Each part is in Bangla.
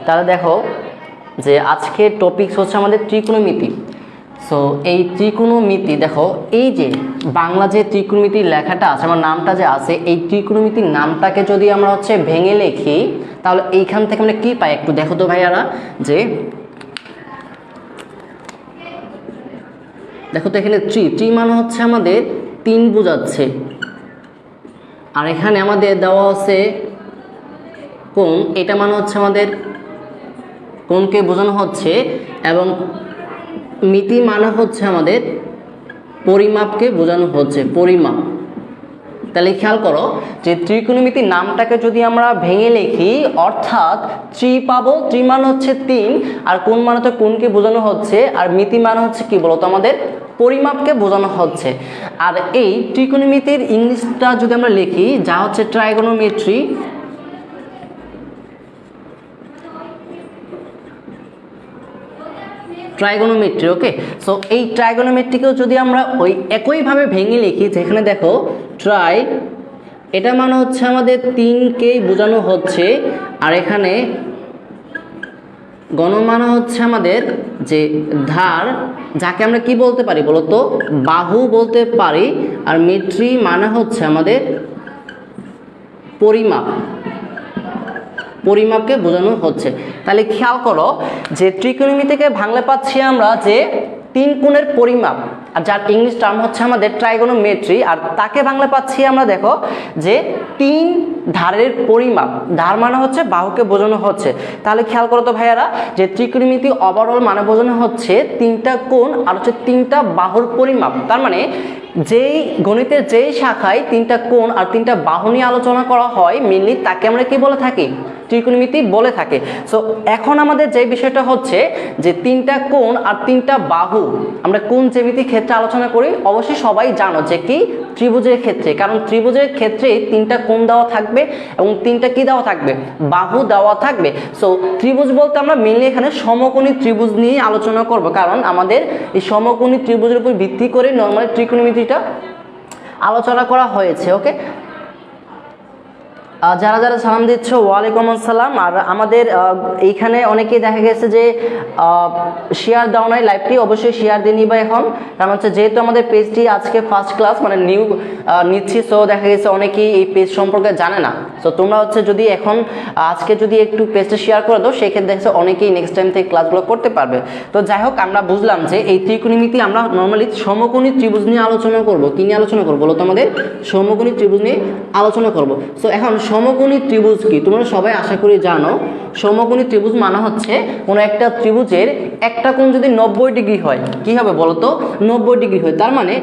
তাহলে দেখো যে আজকের টপিকস হচ্ছে আমাদের ত্রিকোণমিতি। সো এই ত্রিকোণমিতি দেখো, এই যে বাংলা যে ত্রিকোণমিতির লেখাটা আছে, আমার নামটা যে আছে, এই ত্রিকোণমিতির নামটাকে যদি আমরা হচ্ছে ভেঙে লিখি তাহলে এইখান থেকে আমরা কি পাই একটু দেখো তো ভাইয়ারা। যে দেখো তো এখানে ত্রি মানে হচ্ছে আমাদের 3 বোঝাচ্ছে, আর এখানে আমাদের দেওয়া আছে কোণ, এটা মানে হচ্ছে আমাদের কোণকে বোঝানো হচ্ছে, এবং মিতি মানে হচ্ছে আমাদের পরিমাপকে বোঝানো হচ্ছে, পরিমাপ। তাহলে খেয়াল করো যে ত্রিকোণমিতির নামটাকে যদি আমরা ভেঙে লিখি অর্থাৎ ত্রি পাবো, ত্রি মানে হচ্ছে 3, আর কোণ মানে তো কোণকে বোঝানো হচ্ছে, আর মিতি মানে হচ্ছে কি বলতো আমাদের পরিমাপকে বোঝানো হচ্ছে। আর এই ত্রিকোণমিতির ইংলিশটা যদি আমরা লিখি যা হচ্ছে ট্রাইগোনোমেট্রি, ট্রাইগোনোমেট্রি। ওকে, সো এই ট্রাইগোনোমেট্রিকেও যদি আমরা ওই একইভাবে ভেঙে লিখি, যেখানে দেখো ট্রাই এটা মানে হচ্ছে আমাদের 3কেই বোঝানো হচ্ছে, আর এখানে গণ মানে হচ্ছে আমাদের যে ধার, যাকে আমরা কি বলতে পারি বলতো, বাহু বলতে পারি, আর মেট্রি মানে হচ্ছে আমাদের পরিমাপ, পরিমাপকে বোঝানো হচ্ছে। তাহলে খেয়াল করো যে ত্রিকোণমিতিকে ভাঙলে পাচ্ছি আমরা যে 3 কোণের পরিমাপ, আর যার ইংলিশ টার্ম হচ্ছে আমাদের ট্রাইগোনোমেট্রি, আর তাকে বাংলা পাচ্ছি আমরা দেখো যে 3 ধারের পরিমাপ, ধার মানে হচ্ছে বাহুকে বোঝানো হচ্ছে। তাহলে খেয়াল করো তো ভাইয়ারা যে ত্রিকোণমিতি ওভারঅল মানে বোঝানো হচ্ছে 3টা কোণ আর হচ্ছে 3টা বাহুর পরিমাপ। তার মানে যেই গণিতের যেই শাখায় 3টা কোণ আর 3টা বাহু নিয়ে আলোচনা করা হয় মেনলি তাকে আমরা কি বলে থাকি, ত্রিকোণমিতি বলে থাকে। সো এখন আমাদের যে বিষয়টা হচ্ছে যে 3টা কোণ আর 3টা বাহু আমরা কোন জ্যামিতির ক্ষেত্রে আলোচনা করি, অবশ্যই সবাই জানো যে কি ত্রিভুজের ক্ষেত্রে, কারণ ত্রিভুজের ক্ষেত্রে 3টা কোণ দেওয়া থাকবে এবং 3টা কি দেওয়া থাকবে, বাহু দেওয়া থাকবে। সো ত্রিভুজ বলতে আমরা মেনলি এখানে সমকোণী ত্রিভুজ নিয়ে আলোচনা করব, কারণ আমাদের এই সমকোণী ত্রিভুজের উপর ভিত্তি করে নরমালি ত্রিকোণমিতিটা আলোচনা করা হয়েছে। ওকে, যারা যারা সালাম দিচ্ছ ওয়ালাইকুম আসসালাম। আর আমাদের এইখানে অনেকেই দেখা গেছে যে শেয়ার দাও নাই লাইভটি, অবশ্যই শেয়ার দিয়ে নিবা এখন, কারণ হচ্ছে যেহেতু আমাদের পেজটি আজকে ফার্স্ট ক্লাস মানে নিউ নিচ্ছি, সো দেখা গেছে অনেকেই এই পেজ সম্পর্কে জানে না। সো তোমরা হচ্ছে যদি এখন আজকে যদি একটু পেজটা শেয়ার করে দাও সেক্ষেত্রে দেখছো অনেকেই নেক্সট টাইম থেকে ক্লাসগুলো করতে পারবে। তো যাই হোক, আমরা বুঝলাম যে এই ত্রিকোণমিতি আমরা নর্মালি সমকোণী ত্রিভুজ নিয়ে আলোচনা করব। কি নিয়ে আলোচনা করবো বলো তো, আমাদের সমকোণী ত্রিভুজ নিয়ে আলোচনা করব। সো এখন সমকোণী ত্রিভুজ কি তোমরা সবাই আশা করি জানো। সমকোণী ত্রিভুজ মানে হচ্ছে কোনো একটা ত্রিভুজের একটা কোণ যদি 90 ডিগ্রি হয়, কি হবে বলতো, 90 ডিগ্রি হয়। তার মানে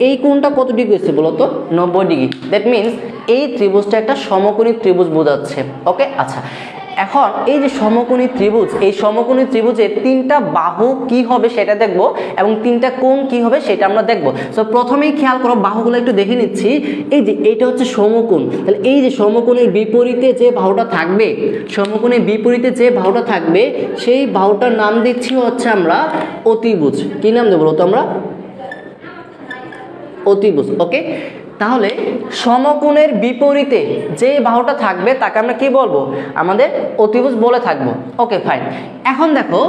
এই কোণটা কত ডিগ্রি হচ্ছে বলতো, 90 ডিগ্রি। দ্যাট মিনস এই ত্রিভুজটা একটা সমকোণী ত্রিভুজ বোঝাচ্ছে। ওকে, আচ্ছা, এখন এই যে সমকোণী ত্রিভুজ, এই সমকোণী ত্রিভুজের 3টা বাহু কি হবে সেটা দেখব, এবং 3টা কোণ কি হবে সেটা আমরা দেখব। সো প্রথমেই খেয়াল করো, বাহুগুলো একটু দেখে নিচ্ছি। এই যে এইটা হচ্ছে সমকোণ, তাহলে এই যে সমকোণের বিপরীতে যে বাহুটা থাকবে, সমকোণের বিপরীতে যে বাহুটা থাকবে সেই বাহুটার নাম দিচ্ছি হচ্ছে আমরা অতিভুজ। কি নাম দেবো বলতো আমরা, অতিভুজ। ওকে, তাহলে সমকোণের বিপরীতে যে বাহুটা থাকবে তাকে আমরা কি বলবো, আমাদের অতিভুজ বলে থাকবো। Okay fine. এখন দেখো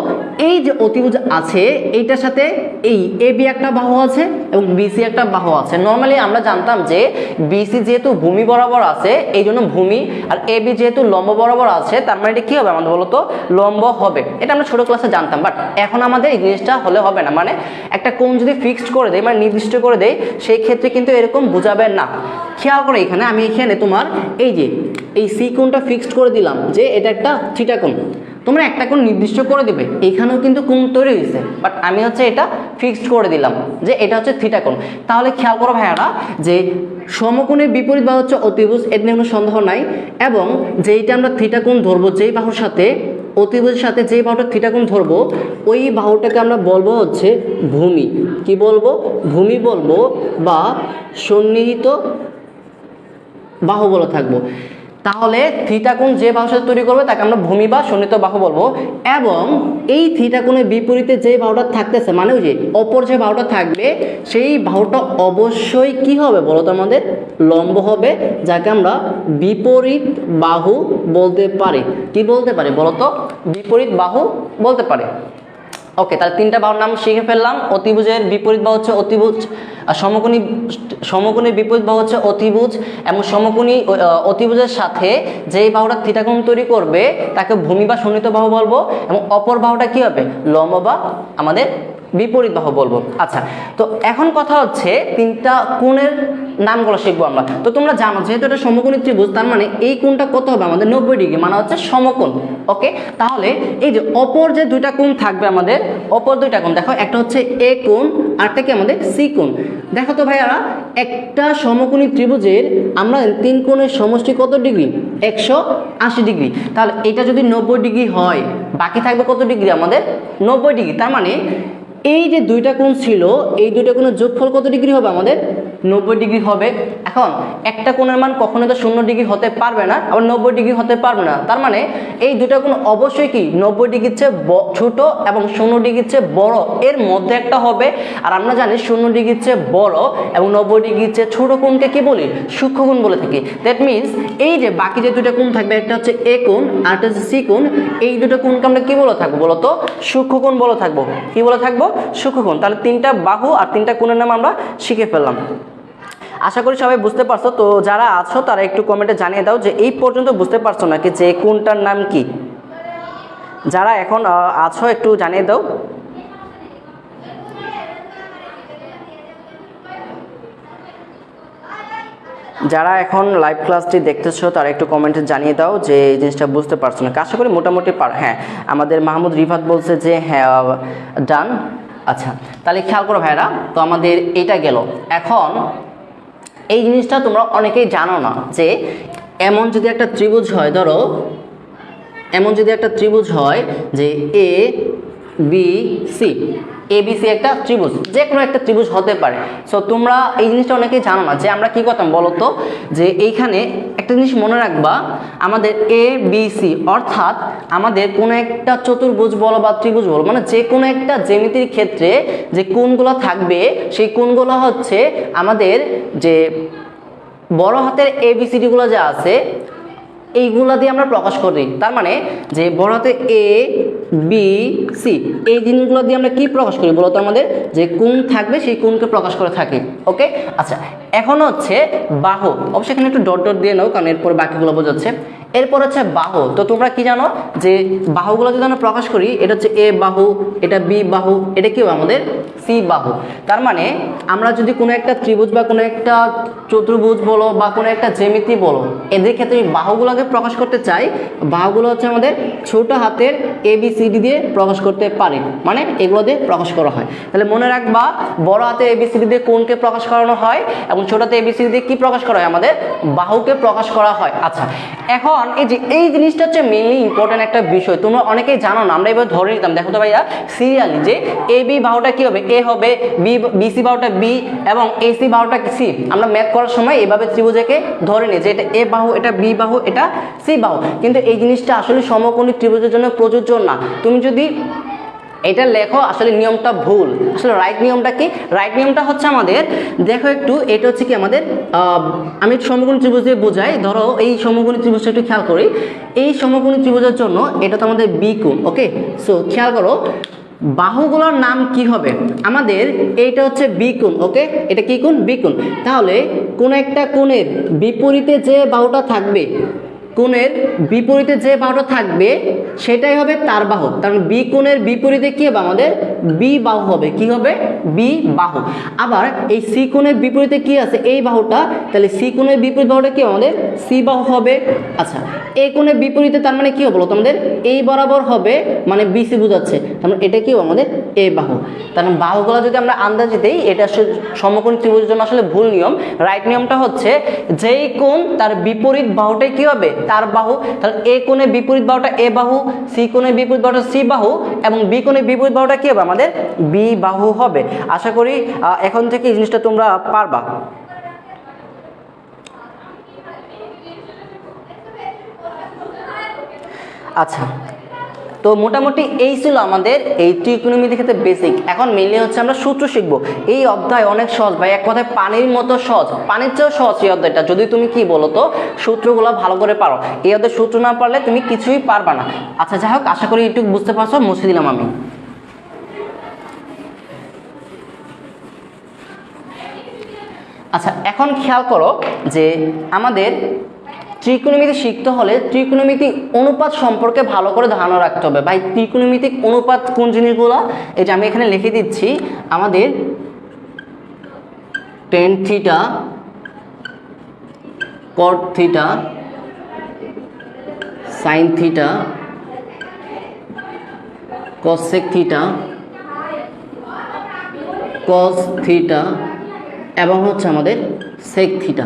এই যে অতিভুজ আছে এইটার সাথে এই এবি একটা বাহু আছে এবং বিসি একটা বাহু আছে। নর্মালি আমরা জানতাম যে বিসি যেহেতু ভূমি বরাবর আছে এই জন্য ভূমি, আর এবি যেহেতু লম্ব বরাবর আছে তার মানে এটা কি হবে আমাদের বলতো, লম্ব হবে। এটা আমরা ছোট ক্লাসে জানতাম, বাট এখন আমাদের এই জিনিসটা হলে হবে না। মানে একটা কোণ যদি ফিক্সড করে দেয় মানে নির্দিষ্ট করে দেয় সেই ক্ষেত্রে কিন্তু এরকম বোঝাবে না। খেয়াল করে এখানে আমি এখানে তোমার এই যে এই সি কোণটা ফিক্সড করে দিলাম যে এটা একটা থিটা কোণ, তোমরা একটা কোণ নির্দিষ্ট করে দেবে, এখানেও কিন্তু কোণ তৈরি হয়েছে, বাট আমি হচ্ছে এটা ফিক্সড করে দিলাম যে এটা হচ্ছে থিটা কোণ। তাহলে খেয়াল করো ভাইয়ারা যে সমকোণের বিপরীত বাহু হচ্ছে অতিভুজ, এর নিয়ে কোনো সন্দেহ নাই। এবং যেইটা আমরা থিটা কোণ ধরবো, যেই বাহুর সাথে অতিভুজের সাথে যেই বাহুটা থিটা কোণ ধরবো ওই বাহুটাকে আমরা বলবো হচ্ছে ভূমি। কি বলবো, ভূমি বলবো, বা সন্নিহিত বাহু বলে থাকবো। তাহলে থিটা কোণ যে বাহুর সাথে তৈরি করবে তাকে আমরা ভূমি বা শোণিত বাহু বলবো। এবং এই থিটা কোণের বিপরীতে যে বাহুটা থাকতেছে মানে ওই যে অপর যে বাহুটা থাকবে সেই বাহুটা অবশ্যই কি হবে বলো তো আমাদের লম্ব হবে, যাকে আমরা বিপরীত বাহু বলতে পারি। কি বলতে পারি বলো তো? বিপরীত বাহু বলতে পারি। ওকে, তাহলে তিনটা বাহুর নাম শিখে ফেললাম। অতিভুজের বিপরীত বাহু হচ্ছে অতিভুজ, আর সমকোণীর বিপরীত বাহু হচ্ছে অতিভুজ, এবং অতিভুজের সাথে যেই বাহুটা থিটা কোণ তৈরি করবে তাকে ভূমি বা শোণিত বাহু বলবো, এবং অপর বাহুটা কি হবে লম্ব বা আমাদের বিপরীত বাহু বলবো। আচ্ছা, তো এখন কথা হচ্ছে তিনটা কোণের নামগুলো শিখবো আমরা। তো তোমরা জানো যেহেতু এটা সমকোণী ত্রিভুজ, তার মানে এই কোণটা কত হবে আমাদের 90 ডিগ্রি, মানে হচ্ছে সমকোণ। ওকে, তাহলে এই যে অপর যে দুইটা কোণ থাকবে আমাদের, অপর দুইটা কোণ দেখো, একটা হচ্ছে এ কোণ আর একটা কি আমাদের সি কোণ। দেখো তো ভাইয়ারা, একটা সমকোণী ত্রিভুজের আমরা তিন কোণের সমষ্টি কত ডিগ্রি? 180 ডিগ্রি। তাহলে এটা যদি 90 ডিগ্রি হয়, বাকি থাকবে কত ডিগ্রি আমাদের? 90 ডিগ্রি। তার মানে এই যে দুইটা কোণ ছিল, এই দুইটা কোণের যোগফল কত ডিগ্রি হবে আমাদের? 90 ডিগ্রি হবে। এখন একটা কোণের মান কখনোই তো 0 ডিগ্রি হতে পারবে না, আবার 90 ডিগ্রি হতে পারবে না। তার মানে এই দুইটা কোণ অবশ্যই কি 90 ডিগ্রির চেয়ে ছোট এবং 0 ডিগ্রির চেয়ে বড় এর মধ্যে একটা হবে। আর আমরা জানি 0 ডিগ্রির চেয়ে বড় এবং 90 ডিগ্রির চেয়ে ছোট কোণকে কি বলি? সূক্ষ্মকোণ বলে থাকি। দ্যাট মিনস এই যে বাকি যে দুইটা কোণ থাকবে, একটা হচ্ছে এ কোণ আর একটা হচ্ছে সি কোণ, এই দুটো কোণকে আমরা কি বলে থাকবো বলো তো? সূক্ষ্মকোণ বলে থাকবো। কি বলে থাকবো? সূক্ষ্মকোণ। তাহলে তিনটা বাহু আর তিনটা কোণের নাম আমরা শিখে ফেললাম। আশা করি সবাই বুঝতে পারছো। তো যারা আছো তারা একটু কমেন্টে জানিয়ে দাও যে এই পর্যন্ত বুঝতে পারছো নাকি যে কোণটার নাম কি। যারা এখন আছো একটু জানিয়ে দাও। যারা এখন লাইভ ক্লাসটি দেখতেছো তারা একটু কমেন্টে জানিয়ে দাও যে এই জিনিসটা বুঝতে পারছো না। আশা করি মোটামুটি হ্যাঁ, আমাদের মাহমুদ রিফাত বলছে যে হ্যাঁ ডান। আচ্ছা, তাহলে খেয়াল করো ভাইরা, তো আমাদের এটা গেল। এখন এই জিনিসটা তোমরা অনেকেই জানো না যে এমন যদি একটা ত্রিভুজ হয়, ধরো এমন যদি একটা ত্রিভুজ হয় যে এ বি সি, এবিসি একটা ত্রিভুজ, যে কোনো একটা ত্রিভুজ হতে পারে। সো তোমরা এই জিনিসটা অনেকেই জানো না যে আমরা কি করতাম বলো তো, যে এইখানে একটা জিনিস মনে রাখবা, আমাদের এ বি সি অর্থাৎ আমাদের কোনো একটা চতুর্ভুজ বলো বা ত্রিভুজ বলো, মানে যে কোনো একটা জ্যামিতির ক্ষেত্রে যে কোণগুলো থাকবে সেই কোণগুলো হচ্ছে আমাদের যে বড় হাতের এবিসিডিগুলো যা আছে এইগুলা দিয়ে আমরা প্রকাশ করি। তার মানে যে বড় হাতে এ বি সি এই জিনিসগুলো দিয়ে আমরা কি প্রকাশ করি বলতো? আমাদের যে কোণ থাকবে সেই কোণকে প্রকাশ করে থাকি। ওকে, আচ্ছা, এখন হচ্ছে বাহু। অবশ্যই এখানে একটু ডট ডট দিয়ে নাও, কারণ এরপর বাকিগুলো বোঝাচ্ছে। এরপর হচ্ছে বাহু। তো তোমরা কি জানো যে বাহুগুলো যদি আমরা প্রকাশ করি, এটা হচ্ছে এ বাহু, এটা বি বাহু, এটা কি আমাদের সি বাহু। তার মানে আমরা যদি কোনো একটা ত্রিভুজ বা কোনো একটা চতুর্ভুজ বলো বা কোনো একটা জ্যামিতি বলো, এদের ক্ষেত্রে বাহুগুলোকে প্রকাশ করতে চাই, বাহুগুলো হচ্ছে আমাদের ছোট হাতের এবিসিডি দিয়ে প্রকাশ করতে পারি, মানে এগুলো দিয়ে প্রকাশ করা হয়। তাহলে মনে রাখবা, বড় হাতে এবিসিডি দিয়ে কোণকে প্রকাশ করানো হয় এবং ছোট হাতে এবিসিডি দিয়ে কি প্রকাশ করা হয়? আমাদের বাহুকে প্রকাশ করা হয়। আচ্ছা, এখন এই জিনিসটা হচ্ছে মেইনলি ইম্পর্টেন্ট একটা বিষয়, তোমরা অনেকেই জানো না। আমরা এবার ধরে নিতাম, দেখো তো ভাইয়া সিরিয়ালি, যে এ বি বাহুটা কি হবে? এ হবে, বিসি বাহুটা বি এবং এসি বাহুটা সি। আমরা ম্যাথ করার সময় এভাবে ত্রিভুজকে ধরে নিই যে এটা এ বাহু, এটা বি বাহু, এটা সি বাহু। কিন্তু এই জিনিসটা আসলে সমকোণী ত্রিভুজের জন্য প্রযোজ্য না। তুমি যদি এটা লেখো, আসলে নিয়মটা ভুল। আসলে রাইট নিয়মটা কি? রাইট নিয়মটা হচ্ছে আমাদের, দেখো একটু, এটা হচ্ছে কি আমাদের আমি সমকোণী ত্রিভুজ দিয়ে বোঝাই। ধরো এই সমকোণী ত্রিভুজটা একটু খেয়াল করি, এই সমকোণী ত্রিভুজের জন্য এটা তো আমাদের বি কোণ। ওকে, সো খেয়াল করো বাহুগুলোর নাম কি হবে আমাদের? এইটা হচ্ছে বি কোণ। ওকে, এটা কি কোণ? বি কোণ। তাহলে কোন একটা কোণের বিপরীতে যে বাহুটা থাকবে, কোণের বিপরীতে যে বাহুটা থাকবে সেটাই হবে তার বাহু। কারণ বি কোণের বিপরীতে কি হবে আমাদের? বি বাহু হবে। কি হবে? বি বাহু। আবার এই সি কোণের বিপরীতে কি আছে? এই বাহুটা, তাহলে সি কোণের বিপরীত বাহুটা কি আমাদের? সি বাহু হবে। আচ্ছা, এই কোণের বিপরীতে তার মানে কি হবে বলো তোমাদের? এই বরাবর হবে, মানে বিসি বোঝাচ্ছে, তার মানে এটা কি হবে আমাদের? এ বাহু। তার মানে বাহুগুলো যদি আমরা আন্দাজে দেই, এটা আসলে সমকোণী ত্রিভুজের জন্য আসলে ভুল নিয়ম। রাইট নিয়মটা হচ্ছে যেই কোণ তার বিপরীত বাহুটাই কি হবে? তার বাহু। তাহলে এ কোণের বিপরীত বাহুটা এ বাহু, সি কোণের বিপরীত বাহুটা সি বাহু এবং বি কোণের বিপরীত বাহুটা কি হবে আমাদের? বি বাহু হবে। আশা করি এখন থেকে এই জিনিসটা তোমরা পারবা। আচ্ছা, তো মোটামুটি এই ছিল আমাদের এই ত্রিকোণমিতির ক্ষেত্রে বেসিক। এখন মেনলি হচ্ছে আমরা সূত্র শিখবো। এই অধ্যায় অনেক সহজ ভাই, এক কথায় পানির মতো সহজ, পানির চেয়েও সহজ এই অধ্যায়টা, যদি তুমি কি বলো তো সূত্রগুলো ভালো করে পারো। এই অধ্যায় সূত্র না পারলে তুমি কিছুই পারবা না। আচ্ছা যাই হোক, আশা করি একটু বুঝতে পারছো, মুছে দিলাম আমি। আচ্ছা এখন খেয়াল করো যে আমাদের ত্রিকোণমিতি শিখতে হলে ত্রিকোণমিতিক অনুপাত সম্পর্কে ভালো করে ধারণা রাখতে হবে। ভাই ত্রিকোণমিতিক অনুপাত কোন জিনিসগুলো, এটা আমি এখানে লিখে দিচ্ছি। আমাদের ten theta, cot theta, sine theta, cosec theta, cos theta এবং হচ্ছে আমাদের সেক থিটা,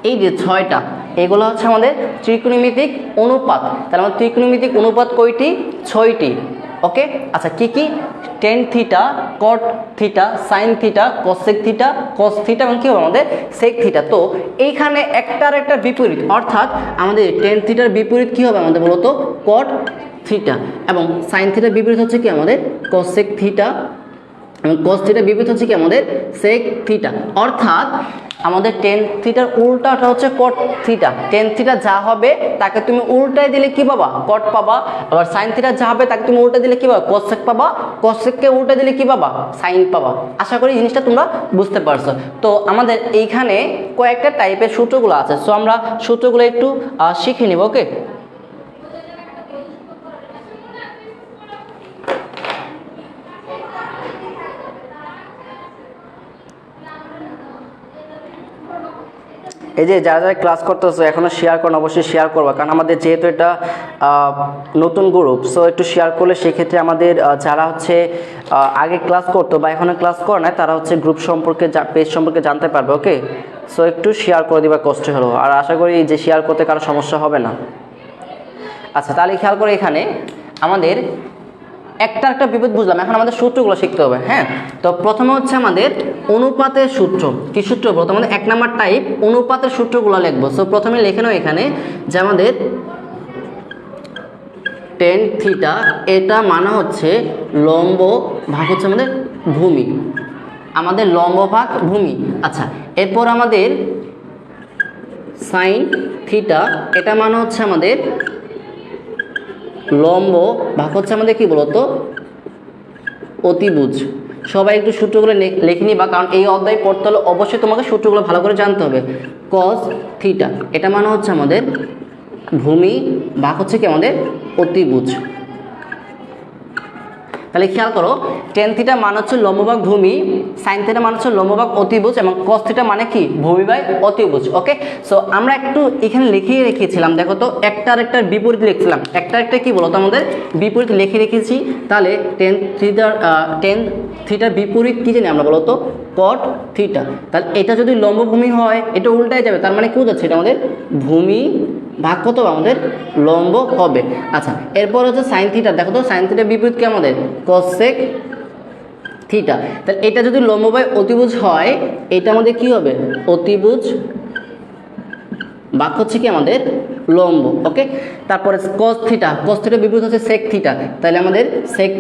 এই যে 6টা, এগুলো হচ্ছে আমাদের ত্রিকোণমিতিক অনুপাত। তাহলে আমাদের ত্রিকোণমিতিক অনুপাত কয়টি? 6টি। ওকে, আচ্ছা কি কি? Ten theta, cot theta, sine theta, cosec theta, cos theta এবং কি হবে আমাদের সেক থিটা। তো এইখানে একটার একটা বিপরীত, অর্থাৎ আমাদের টেন থিটার বিপরীত কি হবে আমাদের বলতো? কট থিটা। এবং সাইন থিটার বিপরীত হচ্ছে কি আমাদের কসেক থিটা, এবং কস থিটার বিপরীত হচ্ছে কি আমাদের সেক থিটা। অর্থাৎ আমাদের টেন থিটার উল্টাটা হচ্ছে কট থিটা। টেন থিটা যা হবে তাকে তুমি উল্টায় দিলে কি পাবা? কট পাবা। আবার সাইন থিটা যা হবে তাকে তুমি উল্টা দিলে কি পাবা? কসেক পাবা। কসেককে উল্টা দিলে কি পাবা? সাইন পাবা। আশা করি জিনিসটা তোমরা বুঝতে পারছো। তো আমাদের এইখানে কয়েকটা টাইপের সূত্রগুলো আছে, সো আমরা সূত্রগুলো একটু শিখে নিব। ওকে, এই যে যারা যারা ক্লাস করতেছো এখনো শেয়ার করুন, অবশ্যই শেয়ার করবা, কারণ আমাদের যেহেতু এটা নতুন গ্রুপ, সো একটু শেয়ার করলে সেক্ষেত্রে আমাদের যারা হচ্ছে আগে ক্লাস করতো বা এখনো ক্লাস করে না তারা হচ্ছে গ্রুপ সম্পর্কে, পেজ সম্পর্কে জানতে পারবে। ওকে, সো একটু শেয়ার করে দিবা কষ্ট হলো, আর আশা করি যে শেয়ার করতে কারো সমস্যা হবে না। আচ্ছা তাহলে খেয়াল করে এখানে আমাদের একটা একটা বিপদ বুঝলাম, এখন আমাদের সূত্রগুলো শিখতে হবে। হ্যাঁ, তো প্রথমে হচ্ছে আমাদের অনুপাতের সূত্র। কি সূত্র বলতো? আমাদের 1 নাম্বার টাইপ অনুপাতের সূত্রগুলো লিখবো। সো প্রথমে লিখে নাও এখানে যে আমাদের টেন থিটা, এটা মানে হচ্ছে লম্ব ভাগ হচ্ছে আমাদের ভূমি, আমাদের লম্ব ভাগ ভূমি। আচ্ছা এরপর আমাদের সাইন থিটা, এটা মানে হচ্ছে আমাদের লম্ব ভাগ হচ্ছে আমাদের কি বলতো? অতিভুজ। সবাই একটু সূত্রগুলো লিখে নিবা, কারণ এই অধ্যায় পড়তে হলে অবশ্যই তোমাকে সূত্রগুলো ভালো করে জানতে হবে। কস থিটা, এটা মানে হচ্ছে আমাদের ভূমি ভাগ হচ্ছে কি আমাদের অতিভুজ। তাহলে খেয়াল করো, টেন থিটা মানে হচ্ছে লম্বভাগ ভূমি, সাইন থিটা মানে হচ্ছে লম্বভাগ অতিভুজ, এবং কস থিটা মানে কি? ভূমি বাই অতিভুজ। ওকে, সো আমরা একটু এখানে লিখিয়ে রেখেছিলাম, দেখো তো একটার বিপরীত লিখছিলাম, একটা কি বলতো আমাদের বিপরীত লিখে রেখেছি। তাহলে টেন থিটার বিপরীত কি জানি আমরা বলতো? কট থিটা। তাহলে এটা যদি লম্বভূমি হয় এটা উল্টায় যাবে, তার মানে কি বোঝাচ্ছে? এটা আমাদের ভূমি ভাগ কত আমাদের লম্ব হবে। আচ্ছা এরপর হচ্ছে সাইন থিটা, দেখো তো সাইন থিটার বিপরীত কি আমাদের? Cosec theta. তাহলে এটা যদি লম্ব বাই অতিভুজ হয় এটা আমাদের কি হবে? অতিভুজ ভাগ হচ্ছে কি আমাদের লম্ব। ওকে, তারপরে কস থিটা, কস থিটার বিপরীত হচ্ছে সেক থিটা। তাহলে আমাদের সেক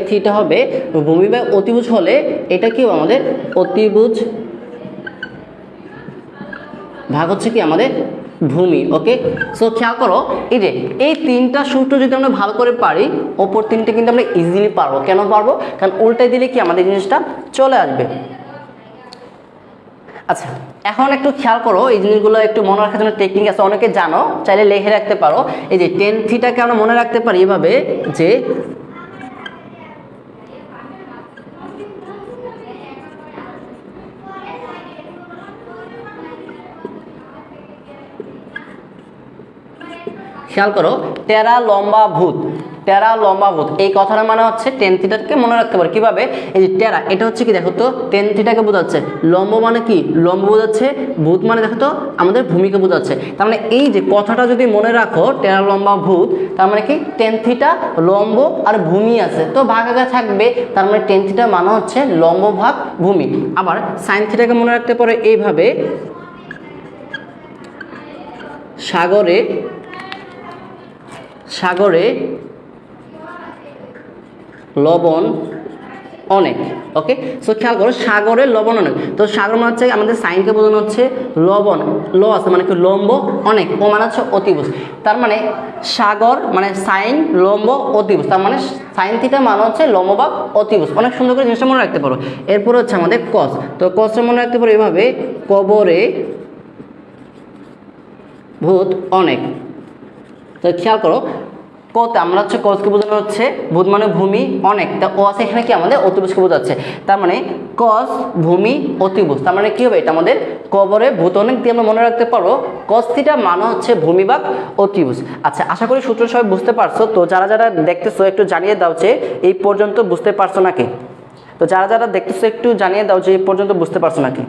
থিটা হবে ভূমি বাই অতিভুজ হলে এটা কি হবে আমাদের? অতিভুজ ভাগ হচ্ছে কি আমাদের ভূমি। ওকে, সো খেয়াল করো এই যে এই 3টা সূত্র যদি আমরা ভালো করে পারি, অপর 3টে কিন্তু আমরা ইজিলি পারবো। কেন পারবো? কারণ উল্টাই দিলে কি আমাদের জিনিসটা চলে আসবে। আচ্ছা এখন একটু খেয়াল করো, এই জিনিসগুলো একটু মনে রাখার জন্য টেকনিক আছে, অনেকে জানো, চাইলে লিখে রাখতে পারো। এই যে টেন থিটাকে আমরা মনে রাখতে পারি এভাবে যে খেয়াল করো, টেরা লম্বা ভূত, এই কথাটা মানে হচ্ছে টেন থিটাকে মনে রাখতে পারে কিভাবে? এই যে টেরা, এটা হচ্ছে কি দেখো তো? টেন থিটাকে বোঝাচ্ছে। লম্ব মানে কি? লম্ব বোঝাচ্ছে। ভূত মানে দেখো তো আমাদের ভূমিকে বোঝাচ্ছে। তার মানে এই যে কথাটা যদি মনে রাখো, টেরা লম্বা ভূত, তার মানে কি? টেন থিটা লম্ব আর ভূমি আছে তো ভাগাভাগি থাকবে, তার মানে টেন থিটা মানে হচ্ছে লম্ব ভাগ ভূমি। আবার সাইন থিটাকে মনে রাখতে পারো এইভাবে, সাগরে লবণ অনেক। ওকে, সো খেয়াল করো সাগরে লবণ অনেক। তো সাগর মানে হচ্ছে আমাদের সাইনকে বোঝানো হচ্ছে লবণ, ল আছে মানে কি লম্ব, অনেক ও মানে হচ্ছে অতিভুজ। তার মানে সাগর মানে সাইন, লম্ব, অতিভুজ, তার মানে সাইন থিটা মানে হচ্ছে লম্ব বা অতিভুজ। অনেক সুন্দর করে জিনিসটা মনে রাখতে পারো। এরপর হচ্ছে আমাদের কস। তো কসটা মনে রাখতে পারো এভাবে, কবরে ভূত অনেক। তো খেয়াল করো কতে আমরা হচ্ছে কসকে বোঝানো হচ্ছে ভূত মানে ভূমি, অনেক, তা ও আছে এখানে কি আমাদের অতিভুজকে বোঝাচ্ছে। তার মানে কস ভূমি অতিভুজ, তার মানে কি হবে এটা আমাদের কবরে ভূত অনেক দিয়ে আমরা মনে রাখতে পারো কস থিটা মানে হচ্ছে ভূমি বা অতিভুজ। আচ্ছা, আশা করি সূত্র সবাই বুঝতে পারছো। তো যারা যারা দেখতেছো একটু জানিয়ে দাও যে এই পর্যন্ত বুঝতে পারছো নাকি। তো যারা যারা দেখতেছো একটু জানিয়ে দাও যে এই পর্যন্ত বুঝতে পারছো নাকি।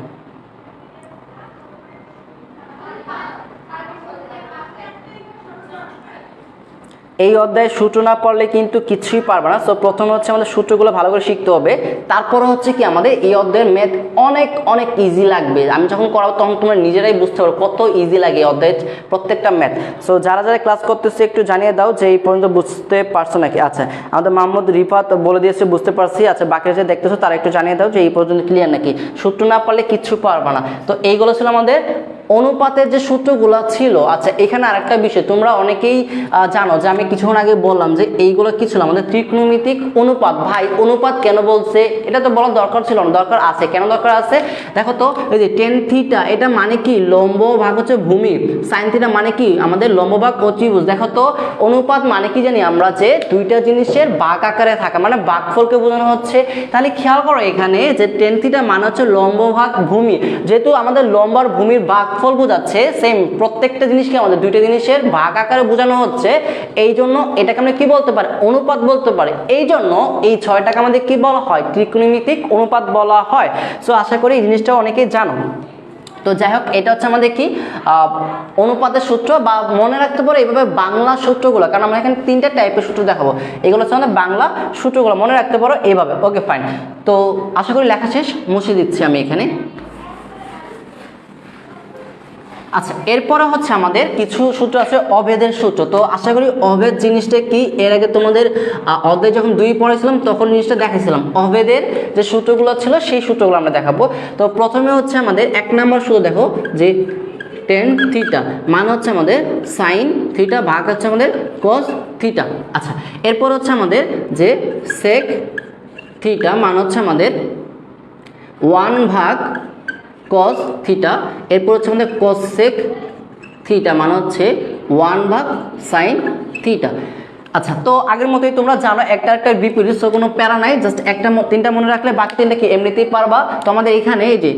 এই অধ্যায়ের সূত্র না পড়লে কিন্তু কিছুই পারবে না। সো প্রথমে হচ্ছে আমাদের সূত্রগুলো ভালো করে শিখতে হবে, তারপরে হচ্ছে কি আমাদের এই অধ্যায়ের ম্যাথ অনেক অনেক ইজি লাগবে। আমি যখন করাবো তখন তোমরা নিজেরাই বুঝতে পারো কত ইজি লাগে এই অধ্যায়ের প্রত্যেকটা ম্যাথ। সো যারা যারা ক্লাস করতেছে একটু জানিয়ে দাও যে এই পর্যন্ত বুঝতে পারছো নাকি। আচ্ছা, আমাদের মোহাম্মদ রিফাত বলে দিয়েছে বুঝতে পারছি। আচ্ছা, বাকিরা যে দেখতেছো তারা একটু জানিয়ে দাও যে এই পর্যন্ত ক্লিয়ার নাকি। সূত্র না পারলে কিচ্ছু পারবে না। তো এইগুলো ছিল আমাদের অনুপাতের যে সূত্রগুলো ছিল। আচ্ছা, এখানে আরেকটা বিষয় তোমরা অনেকেই জানো যে আমি কিছুক্ষণ আগে বললাম যে এইগুলো কি ছিল আমাদের ত্রিকোণমিতিক অনুপাত। ভাই অনুপাত কেন বলছে এটা তো বলার দরকার ছিল না, দরকার আছে। কেন দরকার আছে দেখো তো, এই যে টেন থিটা এটা মানে কি লম্ব ভাগ হচ্ছে ভূমি, সাইন থিটা মানে কি আমাদের লম্ব ভাগ অতিভুজ। দেখো তো অনুপাত মানে কি জানি আমরা যে দুইটা জিনিসের ভাগ আকারে থাকা, মানে ভাগফলকে বোঝানো হচ্ছে। তাহলে খেয়াল করো এখানে যে টেন থিটা মানে হচ্ছে লম্ব ভাগ ভূমি, যেহেতু আমাদের লম্ব আর ভূমির ভাগফল বোঝাচ্ছে সেম, প্রত্যেকটা জিনিসকে আমাদের দুইটা জিনিসের ভাগ আকারে বোঝানো হচ্ছে। এই জন্য এটাকে আমরা কি বলতে পারি, অনুপাত বলতে পারি। এই জন্য এই ছয়টাকে আমাদের কি বলা হয়, ত্রিকোণমিতিক অনুপাত বলা হয়। সো আশা করি এই জিনিসটা অনেকেই জানো। তো যাই হোক, এটা হচ্ছে আমাদের কি অনুপাতের সূত্র, বা মনে রাখতে পারো এইভাবে বাংলা সূত্রগুলো, কারণ আমরা এখানে তিনটা টাইপের সূত্র দেখাবো। এগুলো হচ্ছে আমাদের বাংলা সূত্রগুলো, মনে রাখতে পারো এইভাবে। Okay fine. তো আশা করি লেখা শেষ, মুছে দিচ্ছি আমি এখানে। আচ্ছা, এরপরে হচ্ছে আমাদের কিছু সূত্র আছে অভেদের সূত্র। তো আশা করি অভেদ জিনিসটা কি এর আগে তোমাদের অধ্যায় যখন 2 পড়েছিলাম তখন জিনিসটা দেখাইছিলাম। অভেদের যে সূত্রগুলো ছিল সেই সূত্রগুলো আমরা দেখাবো। তো প্রথমে হচ্ছে আমাদের 1 নম্বর সূত্র দেখো যে টেন থিটা মানে হচ্ছে আমাদের সাইন থিটা ভাগ হচ্ছে আমাদের কস থিটা। আচ্ছা, এরপর হচ্ছে আমাদের যে সেক থিটা মানে হচ্ছে আমাদের 1 ভাগ কস থিটা। এরপর হচ্ছে আমাদের কসেক থিটা মানে হচ্ছে 1 ভাগ সাইন থিটা। আচ্ছা, তো আগের মতোই তোমরা জানো একটা একটা বিপরীত, সো কোনো প্যারা নাই, জাস্ট একটা তিনটা মনে রাখলে বাকি তিনটা কি এমনিতেই পারবা। তো আমাদের এখানে এই যে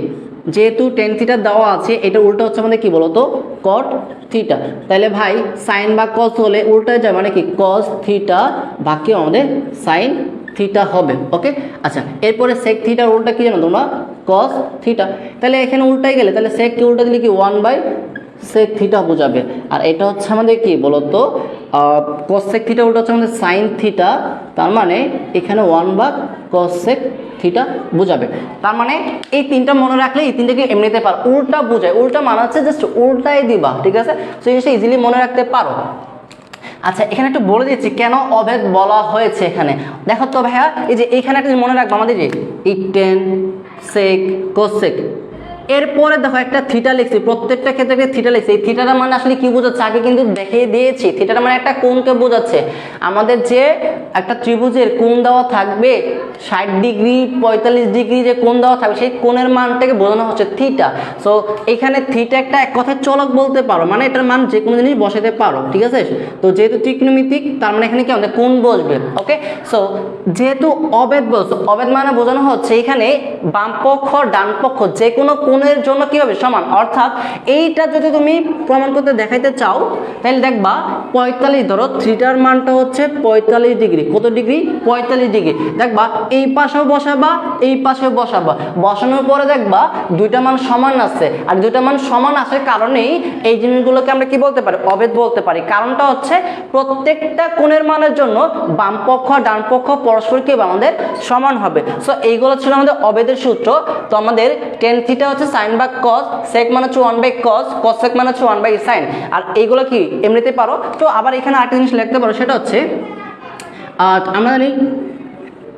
যেহেতু টেন থিটা দেওয়া আছে, এটা উল্টো হচ্ছে আমাদের কি বলতো কট থিটা। তাহলে ভাই সাইন বা কস হলে উল্টা যায়, মানে কি কস থিটা বাকি আমাদের সাইন থিটা হবে। ওকে, আচ্ছা, এরপরে সেক থিটার উল্টা কি জানো তোমরা, কস থিটা। তাহলে এখানে উল্টাই গেলে তাহলে সেক কি উল্টা দিলে কি 1 বাই সেক থিটা বোঝাবে। আর এটা হচ্ছে আমাদের কি বলতো কস সেক থিটা উল্টা হচ্ছে আমাদের সাইন থিটা, তার মানে এখানে 1 ভাগ কস সেক থিটা বোঝাবে। তার মানে এই তিনটা মনে রাখলে এই তিনটাকে এমনিতে পারো, উল্টা বোঝায়, উল্টা মানে হচ্ছে জাস্ট উল্টাই দিবা, ঠিক আছে। তো এই জিনিসটা ইজিলি মনে রাখতে পারো। আচ্ছা, এখানে একটু বলে দিচ্ছি কেন অভেদ বলা হয়েছে। এখানে দেখো তো ভাইয়া, এই যে এইখানে একটা মনে রাখবো আমাদের যে এই টেন সেক কোসেক, এরপরে দেখো একটা থিটা লিখছি, প্রত্যেকটা ক্ষেত্রে থিটা লিখছি। এই থিটাটা মানে আসলে কি বোঝাচ্ছে আগে কিন্তু দেখিয়ে দিয়েছি। থিটাটা মানে একটা কোণকে বোঝাচ্ছে। আমাদের যে একটা ত্রিভুজের কোণ দেওয়া থাকবে 60 ডিগ্রি 45 ডিগ্রি যে কোণ দেওয়া থাকবে সেই কোণের মানটাকে বোঝানো হচ্ছে থিটা। সো এখানে থিটা একটা এক কথায় চলক বলতে পারো, মানে এটার মান যে কোনো জিনিস বসাতে পারো, ঠিক আছে। তো যেহেতু ত্রিকোণমিতিক তার মানে এখানে কি আমাদের কোণ বসবে। ওকে, সো যেহেতু অভেদ বলছো, অভেদ মানে বোঝানো হচ্ছে এখানে বাম পক্ষ ডান পক্ষ যে কোনো কোণের জন্য কি হবে সমান। অর্থাৎ এইটা যদি তুমি প্রমাণ করতে দেখাইতে চাও তাহলে দেখবা 45, ধরো থিটার মানটা হচ্ছে 45 ডিগ্রি, কত ডিগ্রি 45 ডিগ্রি, দেখবা এই পাশেও বসাবা, এই পাশেও বসাবা, বসানোর পরে দেখবা দুইটা মান সমান আছে। আর দুইটা মান সমান আসার কারণেই এই জিনিসগুলোকে আমরা কি বলতে পারি, অভেদ বলতে পারি। কারণটা হচ্ছে প্রত্যেকটা কোণের মানের জন্য বাম পক্ষ ডান পক্ষ পরস্পর কি আমাদের সমান হবে। সো এইগুলো ছিল আমাদের অভেদের সূত্র। তো আমাদের টেন থিটা হচ্ছে সাইন বা কস, সেক মানে হচ্ছে 1/cos, cosec মানে হচ্ছে 1/sin। আর এইগুলো কি এমনিতে পারো। তো আবার এখানে আরেকটা জিনিস লিখতে পারো, সেটা হচ্ছে আমরা জানি